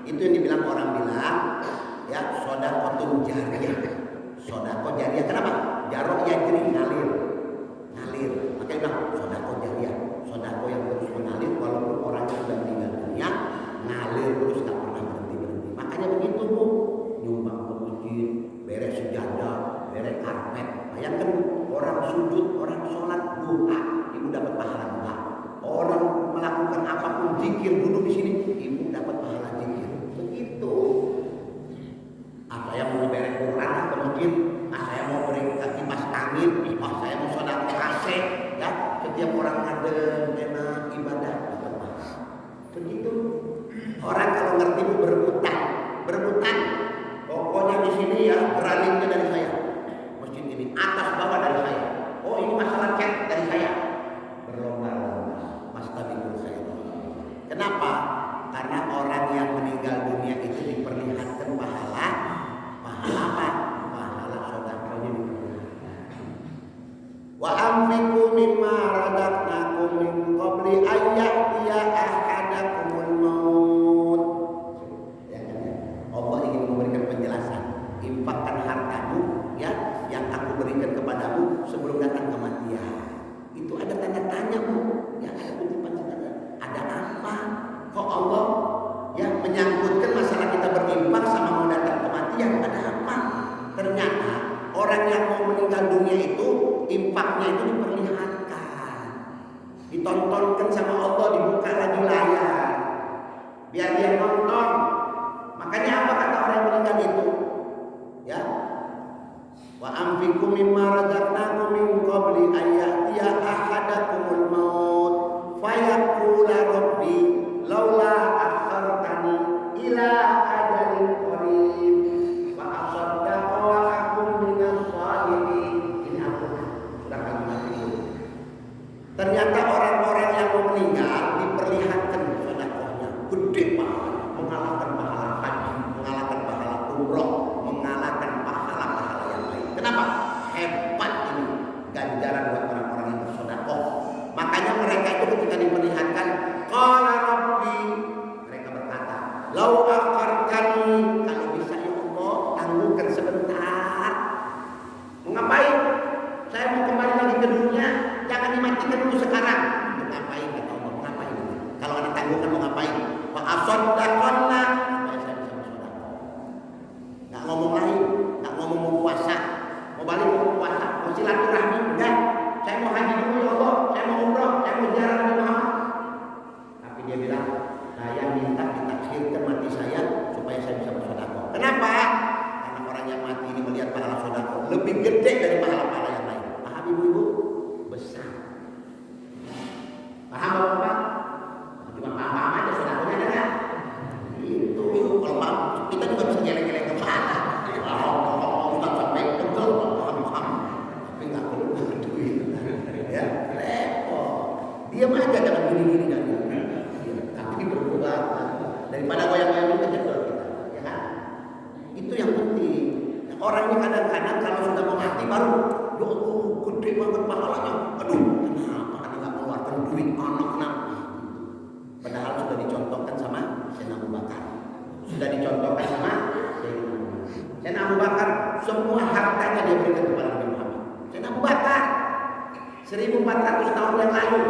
S1: Itu yang dibilang orang bilang, ya, sodaqotun jariyah. Sodaqo jariyah, kenapa? Jarok yajri, ngalir. Makanya bilang sodaqo jariyah, sodaqo yang terus mengalir walaupun orang sudah meninggal dunia, ngalir terus tak pernah berhenti. Makanya begitu Bu, nyumbang ke masjid, beres sejadah, beres karpet. Bayangkan orang sujud, orang sholat duha, ibu dapat pahala duha. Orang melakukan apapun zikir duduk di sini, ibu dapat pahala zikir. Begitu. Saya mau beres Quran ke masjid, saya mau beri kipas angin, saya mau sholat AC, ya, setiap orang adem, enak ibadah, begitu. Orang kalau ngerti berebut anfiqu mimma razaqnakum min qabli an ya'tiya ahadakumul maut. Ya kan ya? Allah ingin memberikan penjelasan. Infakkan hartamu ya yang aku berikan kepadamu sebelum datang kematian. Itu ada tanda tanya Bu. Ya ada kutipan tanda. Ada apa? Kok Allah ya menyangkutkan masalah kita berinfak sama mau datang kematian? Ada apa? Ternyata orang yang mau meninggal dunia itu infaknya itu diperlihatkan, ditontonkan sama Allah, dibuka lagi layar biar dia nonton. Makanya apa kata orang yang meninggal itu? Ya, wa anfiqu mimma razaqnakum min qabli an ya'tiya ahadakumul maut fayaqula rabbi laula akhartani ila ajalin qarib fa asaddaqa wa akum minas shalihin. Ini aku sudah kami mati. Ternyata orang-orang yang mau meninggal diperlihatkan sedekahnya gede pahalanya, mengalahkan pahala haji, mengalahkan pahala umroh, mengalahkan pahala-pahala yang lain. Kenapa? Hebat ini ganjaran buat orang-orang yang bersedekah. Makanya mereka itu ketika diperlihatkan qala rabbi, mereka berkata lau akhartani, kalau bisa ya Allah tangguhkan sebentar. Mau ngapain? Saya mau kembali lagi ke dunia, jangan dimatikan dulu sekarang. Mau ngapain kata Allah? Mau ngapain? Kalau ada tangguhkan mau ngapain? Fa asaddaqanna, supaya saya bisa bersedekah. Enggak ngomong lain, enggak ngomong mau puasa, mau balik mau puasa, mau silaturahmi, enggak. Saya mau haji dulu ya Allah, saya mau umroh, saya mau ziarah Nabi Muhammad. Tapi dia bilang, saya minta ditakhirkan mati saya supaya saya bisa bersedekah. Kenapa? Karena orang yang mati ini melihat pahala sedekah lebih gede dari pahala-pahala yang lain. Paham ibu-ibu? Besar. Paham Bapak? Cuma paham aja sedekahnya ada enggak? Itu kalau paham kita juga bisa geleng-geleng kepala. Kita sampai betul paham. Tapi enggak perlu duit. Ya, repot. Diam aja jangan gini-gini kan. Tapi berdoa daripada goyang-goyang juga jedor kita, ya kan? Itu yang penting. Orang ini kadang-kadang kalau sudah mau mati baru, ya Allah, gede banget pahalanya. Aduh, kenapa anda nggak mengeluarkan duit anak-anak? Padahal sudah dicontohkan sama Sayyidina Abu Bakar, sudah dicontohkan sama Sayyidina Abu Bakar. Semua hartanya dia berikan kepada Nabi Muhammad. Sayyidina Abu Bakar 1400 tahun yang lalu,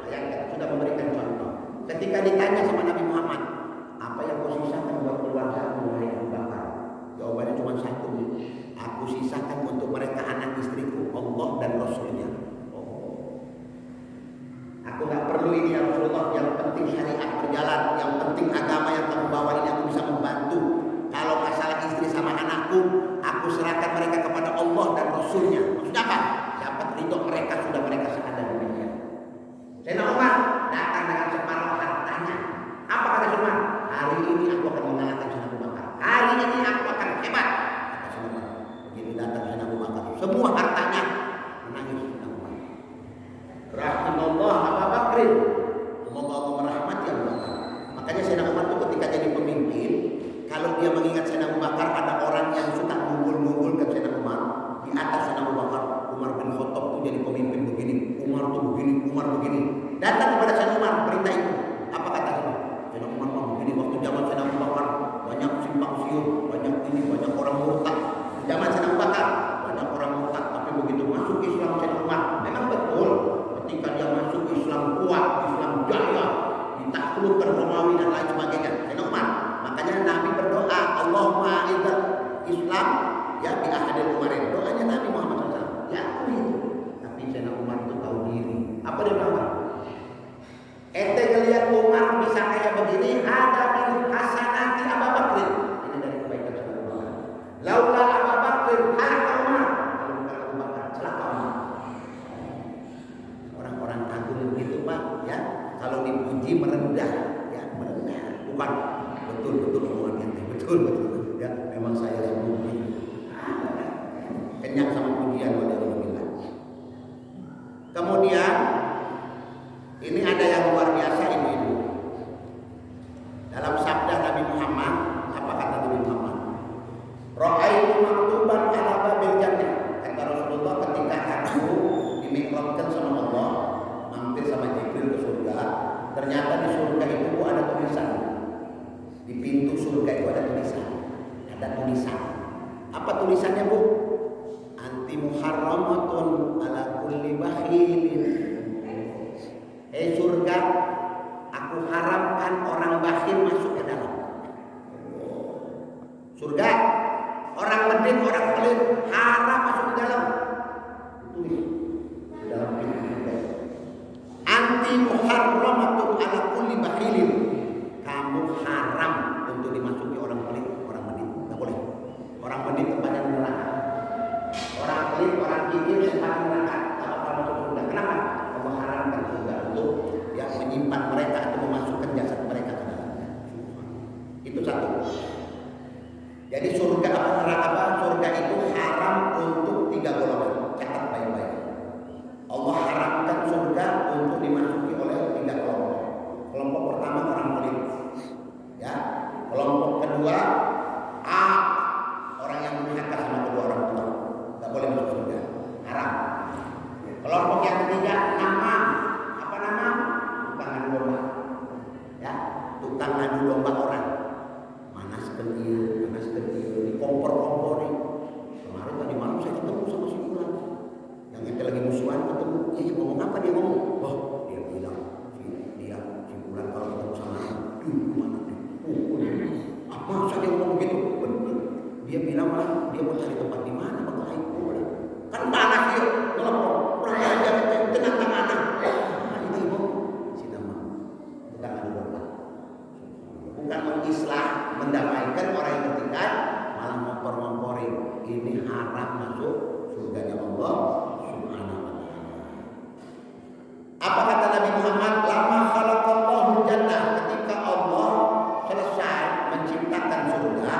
S1: bayangkan sudah memberikan contoh. Ketika ditanya sama Nabi Muhammad, apa yang kau sisakan buat keluargamu wahai Abu Bakar? Jawabannya cuma satu, aku sisakan untuk mereka anak istriku, Allah dan Rasulnya. Oh. Aku gak perlu ini ya Rasulullah, yang penting syariat berjalan, yang penting agama yang kamu bawa ini aku bisa membantu. Kalau masalah istri sama anakku, aku serahkan mereka kepada Allah dan Rasulnya. Maksudnya apa? Dapat ridho mereka, sudah mereka seada dunia. Sayyidina Umar datang dengan separuh hartanya. Apa kata Umar? Hari ini aku akan mengalahkan Sayyidina Abu Bakar. Hari ini aku akan hebat. Kata Sayyidina Umar. Begitu datang Sayyidina Abu Bakar, semua hartanya menangis Sayyidina Umar. Rahimahullah Abu Bakrin. Semoga Allah merahmati Abu Bakar. Makanya Sayyidina Umar itu ketika jadi pemimpin, kalau dia mengingat Sayyidina Abu Bakar, ada orang yang suka ngumpul-ngumpulkan Sayyidina Umar di atas Sayyidina Abu Bakar. Umar bin Khattab itu jadi pemimpin begini, Umar tuh begini, Umar begini. Datang kepada Sayyidina Umar berita itu. Apa kata Umar? Sayyidina Umar mah begini, waktu zaman Sayyidina Abu Bakar banyak simpang siur, banyak ini, banyak orang murtad. Zaman Sayyidina Abu Bakar banyak orang murtad, tapi begitu masuk Islam Sayyidina Umar, memang betul ketika dia masuk Islam kuat, Islam jaya, ditaklukkan Romawi dan lain sebagainya. Sayyidina Umar, makanya Nabi berdoa, Allahumma izzat Islam ya bi ahadil umarin. Doanya Nabi Muhammad SAW. Ya aku itu. Tapi Sayyidina Umar itu tahu diri. Apa dia bilang? Ente ngelihat Umar bisa kayak begini, ada min hasanati Abu Bakr. Ini dari kebaikan Sayyidina Umar. Laula Abu Bakr, halaka Umar. Kalau bukan Abu Bakar, celaka Umar. Orang-orang agung begitu Pak, ya. Kalau dipuji merendah, ya merendah. Bukan betul-betul omongan ente, betul. Ya, memang saya sembunyi. Kenyang sama pujian walhamdulillah. Kemudian ini ada yang luar biasa ibu-ibu. Dalam sabda Nabi Muhammad, apa kata Nabi Muhammad? Ra'aitu maktuban ala babil jannah. Kata Rasulullah, ketika aku di diplotkan sama Allah, mampir sama Jibril ke surga. Ternyata di surga itu ada tulisan. Di pintu surga itu ada tulisan. Ada tulisan. Apa tulisannya, Bu? Anti muharramatun ala kulli bakhilin. Surga, aku haramkan orang bakhil masuk ke dalam. Surga, orang medit, orang pelit haram masuk ke dalam. Tulis di dalam pintu surga. Anti muharramatun ala kulli bakhilin. Kamu haram untuk dimasuki orang pelit, orang medit. Enggak boleh. Orang medit tempatnya neraka. Orang pelit, orang kikir tempatnya neraka. Kalau kamu masuk surga, kenapa? Kamu haramkan surga untuk yang menyimpan mereka atau memasukkan jasad mereka ke dalamnya. Itu satu. Jadi surga apa? Surga itu haram untuk 3 golongan. Catat baik-baik. Allah haramkan surga untuk dimasuki oleh 3 kelompok. Kelompok pertama orang pelit, ya. Kelompok kedua orang yang durhaka sama kedua orang tua, nggak boleh masuk surga, haram. Kelompok yang ketiga nama, apa nama? Tukang adu domba, ya. Tukang adu domba orang. Manas kecil, dikompor-komporin. Kemarin tadi malam saya ketemu sama si Bulan. Yang kita lagi musuhan ketemu, dia ngomong apa? Dia ngomong, oh dia bilang si Bulan kalau ketemu sama aku, mana masa dia ngomong begitu? Bener. Dia bilang malah dia mau cari tempat di mana bang Aiko. Kan panas dia, telepon, kurang ajar tenang mana? Ibu, si nama, bukan adu domba. Bukan mengislah, mendamaikan orang yang bertikai, malah ngompor-ngomporin. Ini haram masuk surganya Allah Subhanahu wa ta'ala. Apa kata Nabi Muhammad? Lama khalaqallahu jannah, ketika Allah selesai menciptakan surga,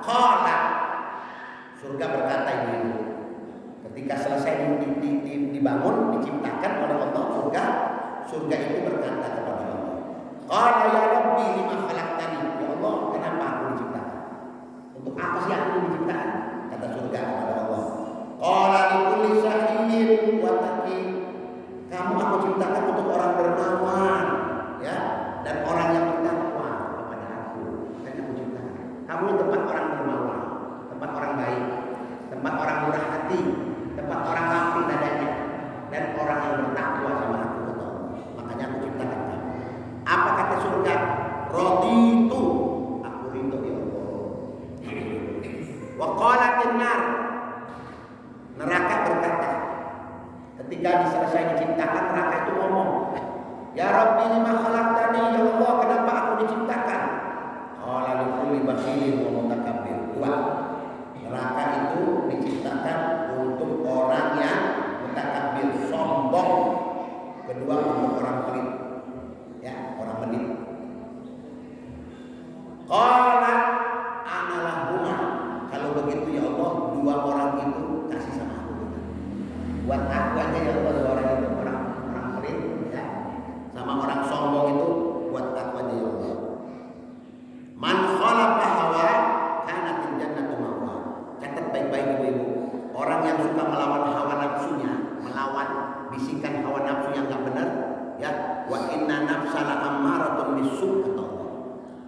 S1: qala, surga berkata ini. Ketika selesai dibangun, diciptakan oleh Allah surga itu berkata kepada Allah, qala ya Rabbi lima khalaqtani. Ya Allah, kenapa aku diciptakan? Untuk apa sih aku diciptakan? Kata surga kepada Allah, qala likulli syahidin wa taqi. Kamu aku ciptakan untuk orang dermawan, ya, dan orang yang bertakwa kepada aku. Makanya aku ciptakan. Kamu tempat orang dermawan, tempat orang baik, tempat orang murah hati, tempat orang rapi dadanya, dan orang yang bertakwa sama aku, kata Allah. Makanya aku ciptakan kamu. Apa kata surga? Raditu, aku ridho ya Allah. Wa qalatin nar, neraka berkata, ketika selesai diciptakan, neraka itu ngomong, ya Rabbi lima khalaqtani, ya Allah kenapa aku diciptakan? Qala likulli bakhilin wa mutakabbir. 2. Neraka itu diciptakan untuk orang yang mutakabbir, sombong. Kedua untuk orang pelit, ya, orang pelit. Qala analahuma, kalau begitu ya Allah, 2 orang itu kasih sama aku. Buat aku aja ya Allah, 2 orang itu, orang pelit, ya, sama orang sombong itu, buat aku aja ya Allah. Man khalaqa hawa kanatil jannatu ma'wa. Catat baik-baik ibu-ibu. Orang yang suka melawan hawa nafsunya, melawan bisikan hawa nafsu yang enggak benar, ya, wa inna nafsala ammaratun bisu', kata Allah.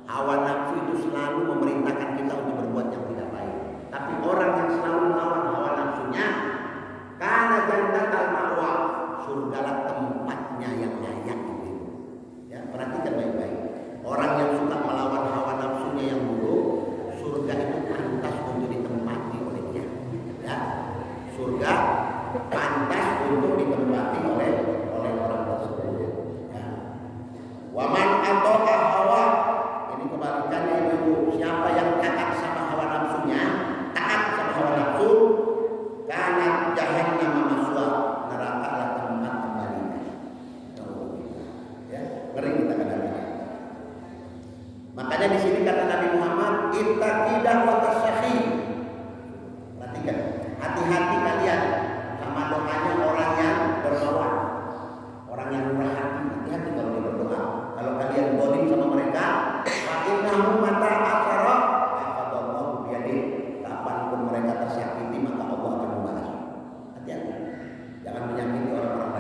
S1: Hawa nafsu itu selalu memerintahkan kita untuk berbuat yang tidak baik. Tapi orang yang selalu melawan hawa nafsunya, kana jannatal ma'wa, surgalah tempatnya yang layak ibu-ibu. Ya, perhatikan baik-baik. Orang yang suka melawan hawa nafsunya yang buruk, surga itu pantas untuk ditempati olehnya. Ya, surga pantas untuk ditempati oleh orang tersebut. Ya. Waman atoka hawa, ini kebalikannya ibu. Siapa yang taat sama hawa nafsunya, taat sama hawa nafsu, karena jahannam maswa, neraka adalah tempat kembalinya. Ya, ngeri kita kadang-kadang. Makanya di sini kata Nabi Muhammad, ittaqidah wa tasyahi. Perhatikan, hati-hati kalian sama doanya orang yang dermawan, orang yang murah hati. Hati-hati kalau dia berdoa. Kalau kalian zalim sama mereka, fa innahu mata asara afadallahu biyadi. Kapanpun mereka tersakiti, maka Allah akan membalas. Hati-hati, jangan menyakiti orang-orang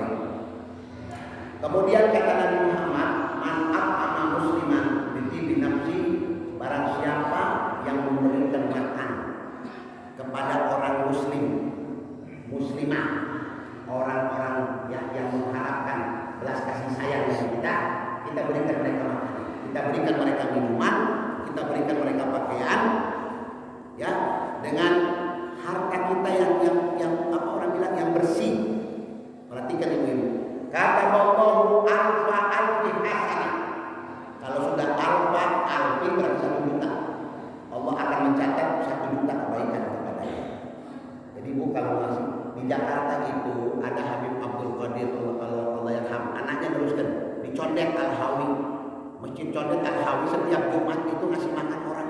S1: mereka minuman, kita berikan mereka pakaian, ya, dengan harta kita yang apa orang bilang yang bersih. Perhatikan ibu-ibu. Kata Allahu alfa alfi hasanah. Kalau sudah alfa alfi berarti 1 juta. Allah akan mencatat 1 juta kebaikan kepadanya. Jadi bu, kalau masih di Jakarta itu ada Habib Abdul Qadir Allah yarham, anaknya teruskan di Condet Al-Hawi. Masjid Condet Al-Hawi setiap Jumat itu ngasih makan orang.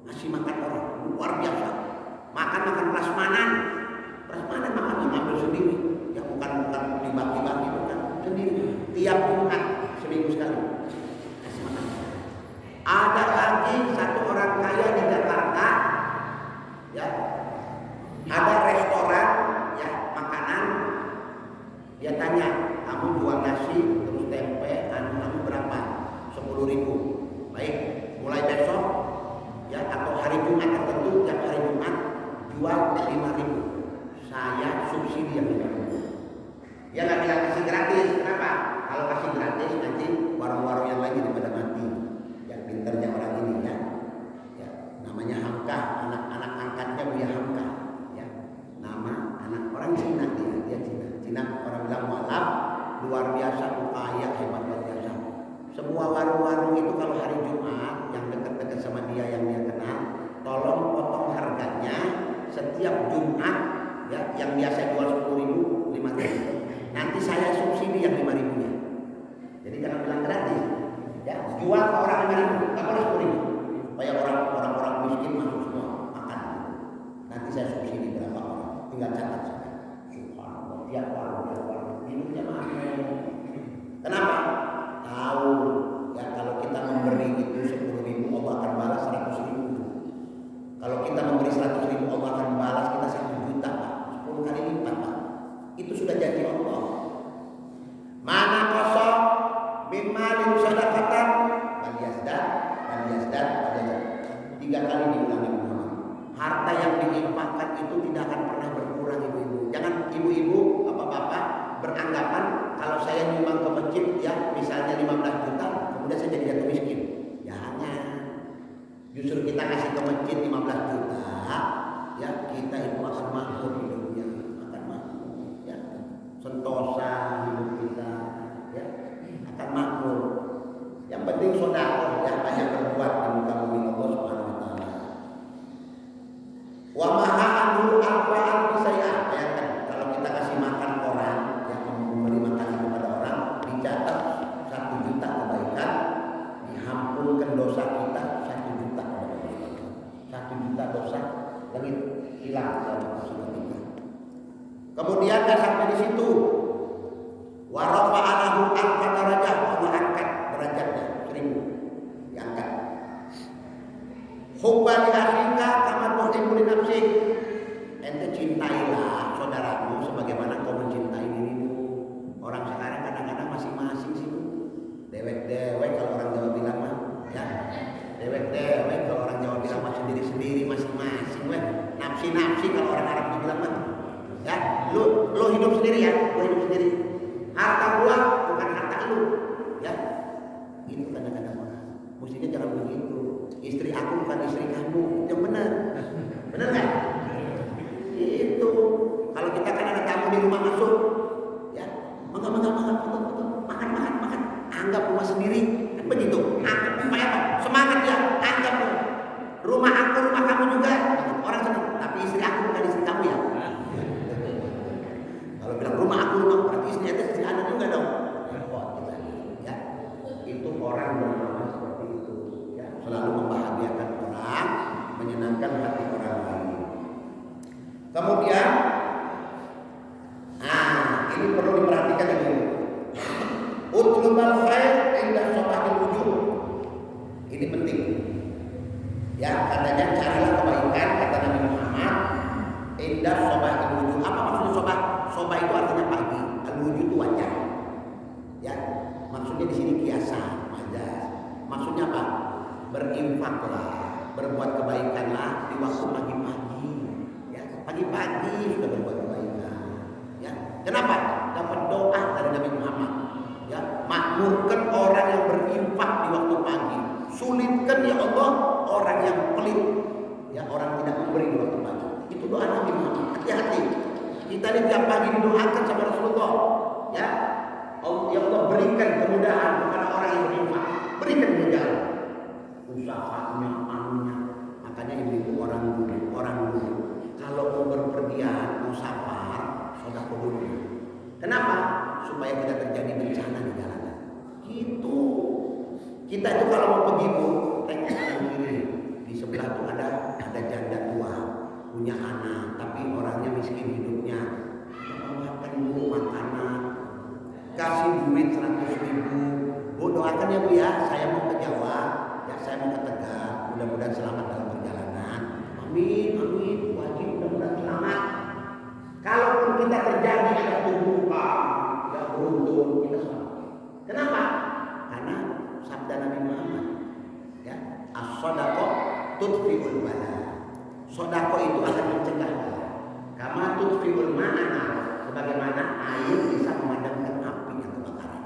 S1: Ngasih makan orang luar biasa. Makan prasmanan. Prasmanan makan ngambil sendiri. Ya bukan dibagi-bagi, bukan sendiri. Tiap Jumat seminggu sekali. Kasih makan. Ada lagi satu orang kaya di Jakarta, ya, ada restoran, ya, makanan. Dia tanya, kamu jual nasi terus tempe, kamu berapa? 10.000. Baik, mulai besok, ya, atau hari Jumat tertentu, tiap hari Jumat jual 5.000. Saya subsidi yang 5.000. Dia nggak bilang kasih gratis. Kenapa? Kalau kasih gratis nanti warung-warung yang lain pada mati. Yang pinternya orang ini, ya, ya, namanya Hamka, anak angkatnya Buya Hamka, ya, nama anak orang Cina, dia Cina orang bilang mualaf, luar biasa, kaya, hebat luar biasa. Semua warung-warung itu kalau hari Jumat yang dekat-dekat sama dia yang dia kenal, tolong potong harganya setiap Jumat, ya, yang biasa jual 10.000, 5.000. Nanti saya subsidi yang 5.000-nya. Jadi jangan bilang gratis. Ya, jual ke orang 5.000, nggak boleh 10.000. Supaya orang-orang miskin masuk semua makan. Nanti saya subsidi berapa orang. Tinggal catat saja. Subhanallah, tiap warung hidupnya mahal. Kenapa? Tahu, ya, kalau kita memberi itu 10.000, Allah akan balas 100.000. Kalau kita memberi 100.000, Allah akan balas kita 1 juta, Pak. 10 kali lipat, Pak. Itu sudah janji Allah. Mana kosong min malin sadaqatan wal yazdad. 3 kali diulangi Muhammad. Harta yang diinfakkan itu tidak akan pernah berkurang, ibu-ibu. Jangan ibu-ibu, bapak-bapak beranggapan kalau saya nyumbang ke masjid, ya, misalnya 15 juta, kemudian saya jadi jatuh miskin. Jangan. Justru kita kasih ke masjid 15 juta, ya, kita itu akan makmur hidupnya, akan makmur, ya, sentosa hidup kita, ya, akan makmur. Yang penting sedekah, ya, banyak berbuat di muka bumi Allah Subhanahu wa taala. Wa ma'anhu alfa saya. Bayangkan kalau kita kasih makan orang, yang memberi makan kepada orang, dicatat 1 juta kebaikan, dihampunkan dosa kita 1 juta kebaikan. 1 juta dosa langit hilang dalam dosa kita. Kemudian dah sampai di situ. Wa rafa'alahu alfa darajah, Allah angkat derajatnya 1000, diangkat. Hubban akhika kama tuhibbu li nafsik. Ente cintailah saudaramu sebagaimana kau mencintai dirimu. Orang sekarang kadang-kadang masing-masing sih, dewek-dewek kalau orang Jawa bilang mah, ya. Dewek-dewek kalau orang Jawa bilang mah, sendiri-sendiri masing-masing, weh. Nafsi-nafsi kalau orang Arab bilang mah. Ya, lu hidup sendiri, ya, lu hidup sendiri. Harta gua bukan harta lu, ya. Itu kadang-kadang orang. Mestinya jangan begitu. Istri aku bukan istri kamu, yang benar. Benar kan? Itu. Kalau kita kan ada tamu di rumah masuk, ya, makan. Anggap rumah sendiri, kan begitu. Anggap supaya apa? Semangat ya, anggap rumah aku, rumah kamu juga. Orang senang. Tapi istri aku bukan istri kamu, ya. Kalau bilang rumah aku, berarti istri ada, istri anda juga dong. Ya, itu orang bermakna seperti itu. Ya, selalu membahagiakan orang, menyenangkan hati orang lain. Kemudian, ini perlu diperhatikan dulu. Utlubal khair inda sabahil wujud. Ini penting. Ya, katanya carilah kebaikan, kata Nabi Muhammad, inda sabahil wujud. Apa maksudnya sobah? Sobah itu artinya pagi, al-wujud itu wajah. Ya, maksudnya di sini kiasan, majas. Maksudnya apa? Berinfaklah, berbuat kebaikanlah di waktu pagi-pagi. Ya, pagi-pagi sudah berbuat kebaikan. Ya, kenapa? Dapat doa dari Nabi Muhammad. Ya, makmurkan orang yang berinfak di waktu pagi. sulitkan ya Allah orang yang pelit, ya orang tidak memberi di waktu pagi. Itu doa Nabi Muhammad. Hati-hati. Kita ini tiap pagi didoakan sama Rasulullah, ya. Ya Allah berikan kemudahan kepada orang yang berinfak, berikan kemudahan usahanya, anunya. Makanya ibu orang dulu kalau mau berpergian, mau safar, sedekah dulu. Kenapa? Supaya tidak terjadi bencana di jalanan. Gitu. Kita itu kalau mau pergi Bu, tengok kanan kiri. Di sebelah tuh ada janda tua, punya anak, tapi orangnya miskin hidupnya. Makan dulu makanan, kasih duit 100.000. Bu doakan ya Bu ya, saya mau ke Jawa, ya saya mau ke Tegal. Mudah-mudahan selamat dalam perjalanan. Amin, amin. Wajib mudah-mudahan selamat. Kalaupun kita terjadi ada tumpukan, ya beruntung kita selamat. Kenapa? Karena sabda Nabi Muhammad, ya, as-shadaqah tudfi'ul bala. Sedekah itu akan mencegah bala. Kama tudfi'ul ma'ana, sebagaimana air bisa memadamkan api yang kebakaran.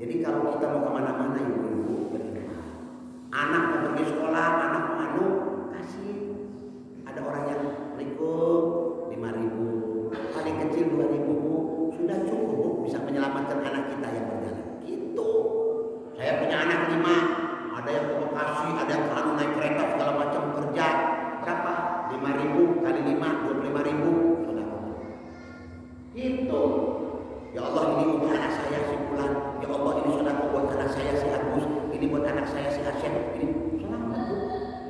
S1: Jadi kalau kita mau kemana-mana ibu-ibu berinfak. Anak mau pergi sekolah, anak mau anu, kasih. Ada orang yang berikut 5.000, paling kecil 2.000, sudah cukup Bu, bisa menyelamatkan anak kita yang berjalan. Gitu. Saya punya anak 5, ada yang ke Bekasi, ada yang ke naik kereta segala macam kerja. Berapa? 5.000 kali 5, 25.000. Sudah. Itu. Ya Allah ini untuk anak saya si Fulan. Ya Allah ini sudah buat anak saya si Agus. Ini buat anak saya si Asyik. Ini selamat.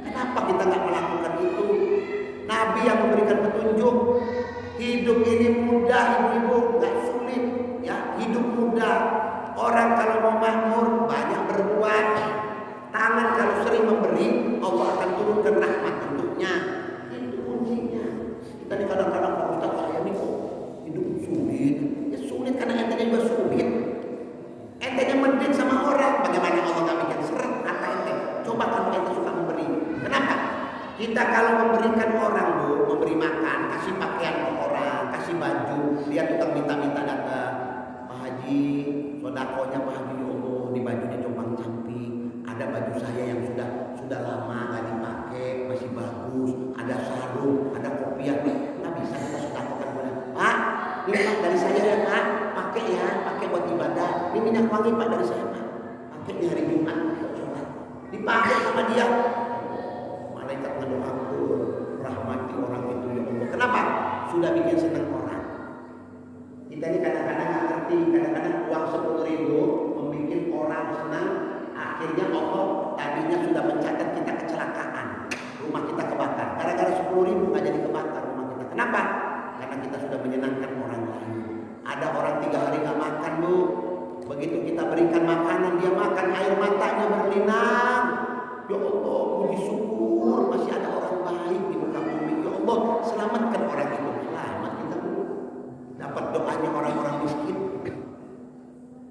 S1: Kenapa kita nggak melakukan itu? Nabi yang memberikan petunjuk. Hidup ini mudah ibu-ibu, nggak sulit. Ya, hidup mudah. Orang kalau mau makmur banyak berbuat. Tangan kalau sering memberi, Allah akan turunkan rahmat untuknya. Itu kuncinya. Kita nih kadang-kadang Pak Ustaz saya nih kok hidup sulit. Ya sulit karena entenya juga sulit. Entenya mending sama orang. Bagaimana Allah nggak bikin seret kata ente? Coba kalau ente suka memberi. Kenapa? Kita kalau memberikan orang Bu, memberi makan, kasih pakaian ke orang, kasih baju, dia tukang minta-minta datang. Pak Haji, sodakonya Pak Haji, ya Allah, di bajunya compang-camping. Ada baju saya yang sudah lama nggak dipakai, masih bagus. Ada sarung, ada kopiah. Nggak bisa kita sodakokan boleh. Pak, ini Pak dari saya ya Pak, pakai ya, pakai buat ibadah. Ini minyak wangi Pak dari saya Pak, pakai di hari Jumat. Dipakai sama dia. Malaikat ngedoakan rahmati orang itu ya Allah. Kenapa? Sudah bikin senang orang. Kita ini kadang-kadang nggak ngerti, kadang-kadang uang 10.000 membuat orang senang. Akhirnya Allah tadinya sudah mencatat kita kecelakaan, rumah kita kebakar. Gara-gara 10.000 nggak jadi kebakar rumah kita. Kenapa? Karena kita sudah menyenangkan orang lain. Ada orang 3 hari nggak makan Bu. Begitu kita berikan makanan dia makan, air matanya berlinang. Ya Allah, puji syukur masih ada orang baik di muka bumi. Ya Allah, selamatkan orang itu. Selamat kita Bu. Dapat doanya orang-orang miskin.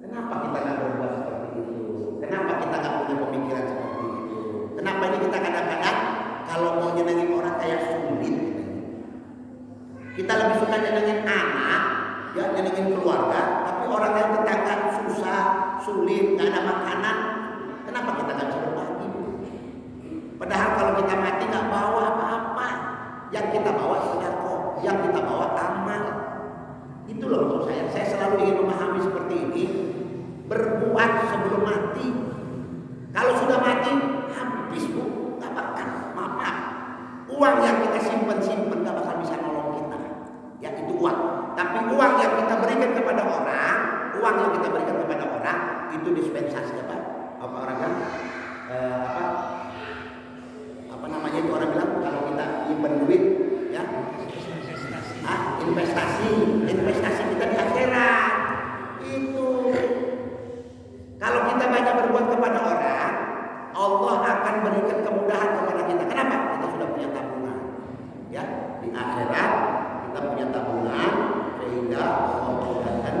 S1: Kenapa kita nggak berbuat seperti itu? Kenapa kita nggak punya pemikiran seperti itu? Kenapa ini kita kadang-kadang kalau mau nyenengin orang kayak sulit? Kita lebih suka nyenengin anak, ya nyenengin keluarga. Tapi orang yang tetangga susah, sulit, nggak ada makanan. Kenapa kita nggak bisa berbagi? Padahal kalau kita mati nggak bawa apa-apa. Yang kita bawa sedekah, yang kita bawa amal. Itu loh maksud saya. Saya selalu ingin memahami seperti ini. Berbuat sebelum mati. Kalau sudah mati, habis Bu, nggak bakal. Maaf. Uang yang kita simpen nggak bakal bisa nolong kita. Ya itu uang. Tapi uang yang kita berikan kepada orang, itu dispensasi apa? Apa orang kan? Apa namanya itu orang bilang kalau kita nyimpen duit, ya? Investasi kita di akhirat. Itu. Kalau kita banyak berbuat kepada orang, Allah akan berikan kemudahan kepada kita. Kenapa? Kita sudah punya tabungan. Ya, di akhirat kita punya tabungan sehingga Allah mudahkan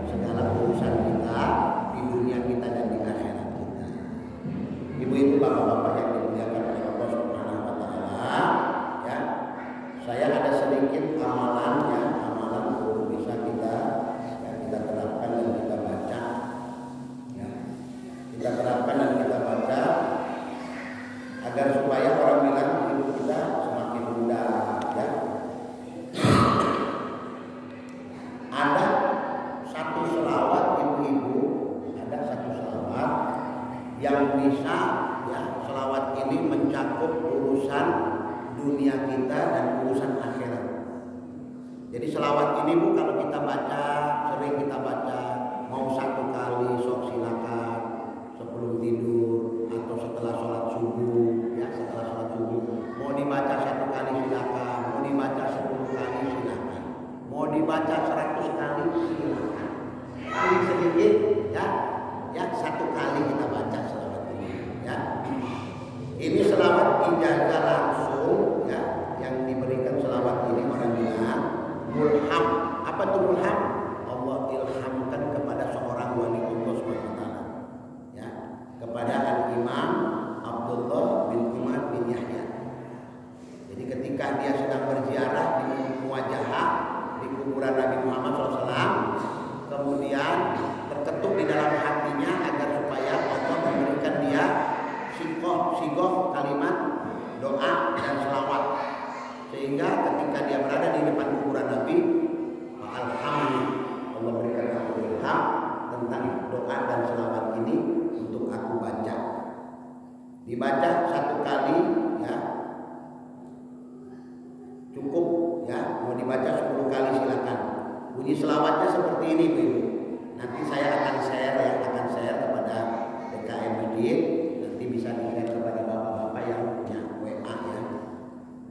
S1: segala urusan kita di dunia kita dan di akhirat kita. yang bisa ya selawat ini mencakup urusan dunia kita dan urusan akhirat. Jadi selawat ini Bu kalau kita baca, sering kita baca, mau satu kali sok silakan sebelum tidur atau setelah sholat subuh ya, setelah sholat subuh mau dibaca satu kali silakan, mau dibaca 10 kali silakan, mau dibaca 100 kali silakan. Paling sedikit ya satu kali kita baca selawat ini ya. Ini selawat ijazah langsung ya, yang diberikan selawat ini orang bilang mulham. Apa itu mulham? Allah ilhamkan kepada seorang wali Allah SWT ya, kepada Al-Imam Abdullah bin Umar bin Yahya. Jadi ketika dia sedang berziarah di Muwajahah di kuburan Nabi Muhammad SAW, kemudian terketuk di dalam hatinya agar supaya Allah memberikan dia sigoh kalimat doa dan selawat, sehingga ketika dia berada di depan kuburan Nabi, alhamdulillah Allah berikan aku ilham tentang doa dan selawat ini untuk aku baca. Dibaca satu kali ya cukup ya, mau dibaca 10 kali silakan. Bunyi selawatnya seperti ini Bu. Nanti saya akan share kepada DKM Masjid, nanti bisa di-share kepada bapak-bapak yang punya WA ya.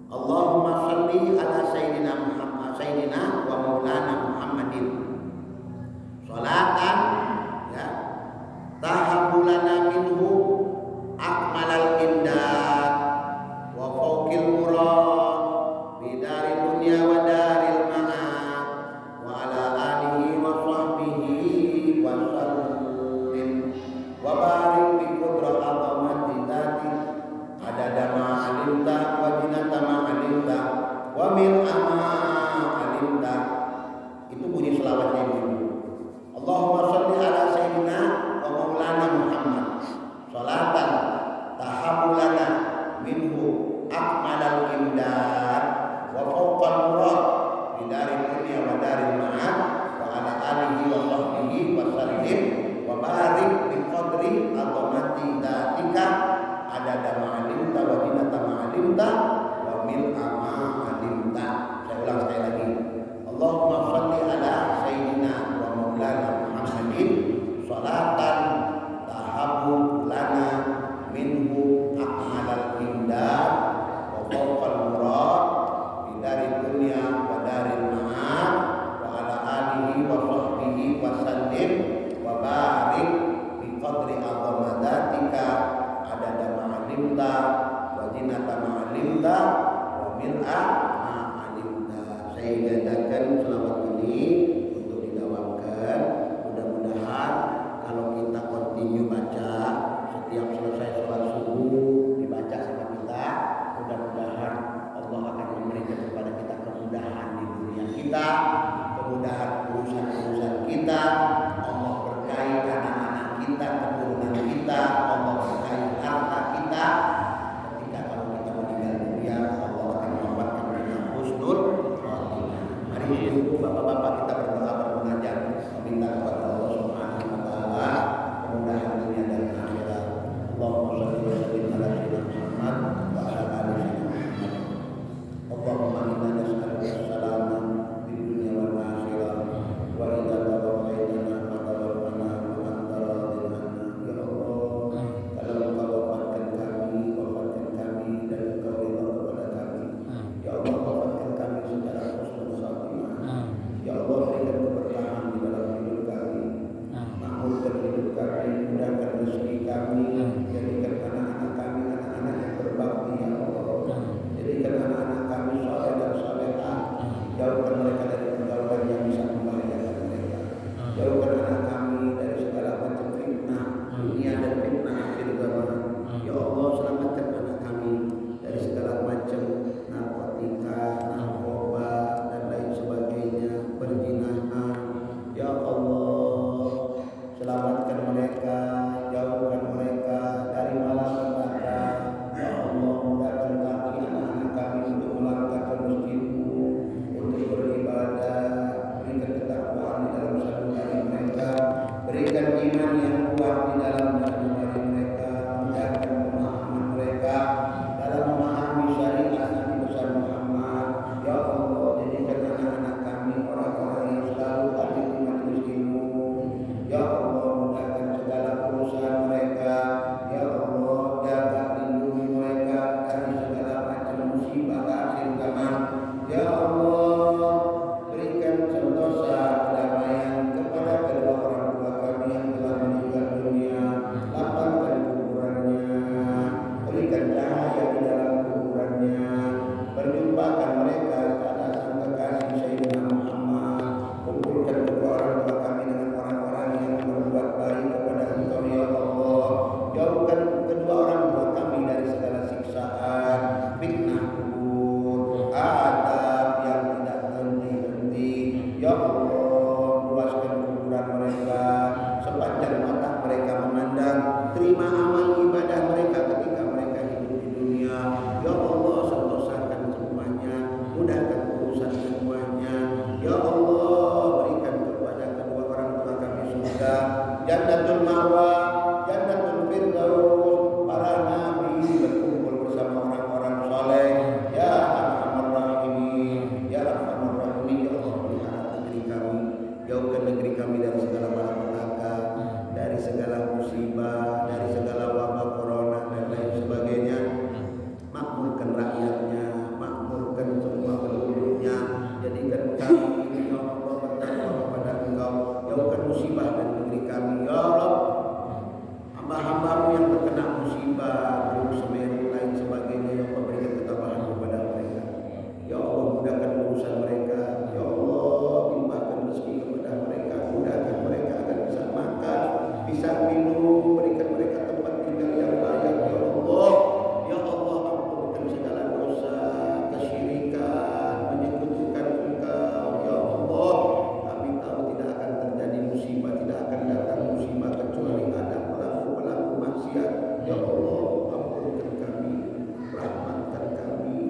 S1: Allahumma shalli ala sayyidina Muhammad sayyidina wa maulana Muhammadin sholatan ya tahabulana minhu akmalal imdad wa fawqil murad bidari dunya wa daril ma'ad wa ala alihi wa sahbihi wa sallim wa barik bi qudrat azamati dzati adada ma alimta wa jinata ma alimta wa min ama alimta. Itu bunyi selawatnya ini. Allahumma sholli ala sayyidina wa maulana Muhammad sholatan tahabulana minhu akmalal imdad wa fawqal murad bidari dunya wa daril ma'ad wa ala alihi wa sahbihi wa sallim wa barik bi qadri azamati dzatika adada ma'alimta wa jinata ma'alimta wa min ama alimta. Saya ulang sekali lagi. Allahumma sholli ala sayyidina wa maulana Muhammadin sholatan tahabu lana minhu akmalal imdad wa fawqal murad bidari dunya wa daril ma'ad wa ala alihi wa sahbihi wa sallim wa barik bi qadri azamadatika adada ma'alimta wa jinata ma'alimta wa mil'a ma'alimta. Saya ijazahkan selawat ini untuk didawamkan. Mudah-mudahan kalau kita continue baca setiap selesai sholat subuh dibaca sama kita, mudah-mudahan Allah akan memberikan kepada kita kemudahan di dunia kita, kemudahan urusan-urusan kita. Allah berkahi anak-anak kita, keturunan kita, Allah berkahi harta kita. Ketika kalau kita meninggal dunia, Allah akan membuatkan kita husnul khotimah. Mari ibu bapak-bapak kita berdoa bermunajat meminta kepada Allah Subhanahu wa taala kemudahan dunia dan akhirat. Allahumma shalli wa sallim ala sayyidina Muhammad wa ala ali Muhammad. Allahumma inna nas'aluka as-salama fid dunya wal akhirah wa idza tawaffaytana fatawaffana wa anta radin anna. Ya Allah, kalau Engkau wafatkan kami dan Engkau ridha kepada kami. Ya Allah, wafatkan kami secara husnul khatimah. Ya Allah, berikan keberkahan di dalam hidup kami. surga, jannatul ma'wa, jannatul firdaus, para nabi berkumpul bersama orang-orang soleh. Ya arhamar rahimin, ya arhamar rahimin, ya Allah pelihara negeri kami, jauhkan negeri kami dari segala malapetaka, dari segala musibah, dari segala wabah corona dan lain sebagainya. Makmurkan rakyatnya, makmurkan semua penduduknya, jadikan kami ini ya Allah bertakwa kepada Engkau, jauhkan musibah dari negeri kami ya Allah. Hamba-hambamu yang terkena musibah, Gunung Semeru lain sebagainya, ya Allah berikan ketabahan kepada mereka. Ya Allah mudahkan urusan mereka, ya Allah limpahkan rezeki kepada mereka, mudahkan mereka agar bisa makan, bisa minum, berikan mereka tempat tinggal yang layak ya Allah. Ya Allah ampunkan segala dosa, kesyirikan, menyekutukan Engkau ya Allah. Kami tahu tidak akan terjadi musibah, tidak akan datang musibah kecuali ada pelaku-pelaku maksiat. Ya Allah ampunkan kami, rahmatkan kami,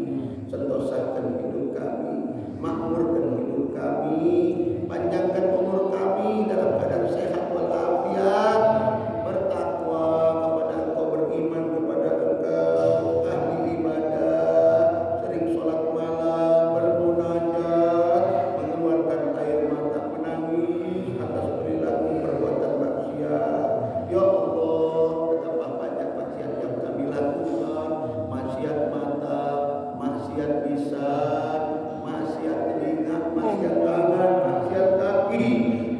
S1: sentosakan hidup kami, makmurkan hidup kami, panjangkan umur kami dalam keadaan sehat walafiat, bertakwa kepada Engkau, beriman kepada Engkau, ahli ibadah, sering sholat malam, bermunajat, mengeluarkan air mata menangis atas perilaku perbuatan maksiat. Ya Allah, betapa banyak maksiat yang kami lakukan, maksiat mata, maksiat lisan, maksiat telinga, maksiat tangan, maksiat kaki.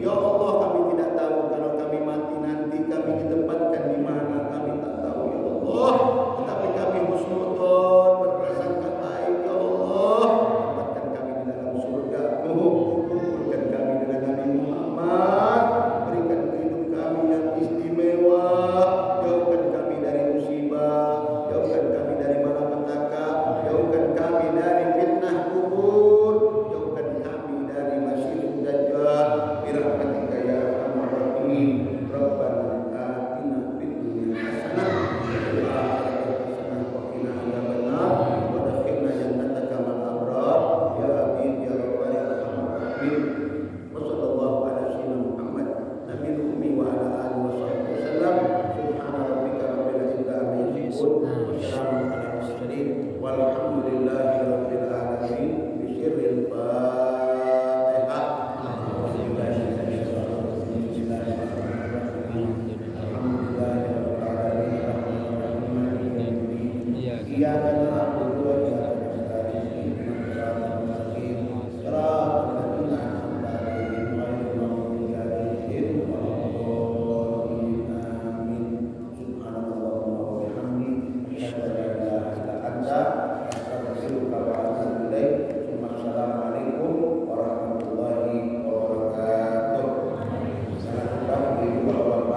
S1: Ya Allah, kami tidak tahu kalau kami mati nanti kami ditempatkan di mana, kami tak tahu ya Allah. Tetapi kami husnudzon, berprasangka baik ya Allah. Tempatkan kami di dalam surga-Mu, kumpulkan kami dengan Nabi Muhammad, berikan hidup kami yang istimewa, jauhkan kami dari musibah, jauhkan kami dari malapetaka, jauhkan kami dari fitnah kubur, jauhkan kami dari Masih Dajjal, birahmatika ya arhamar rahimin.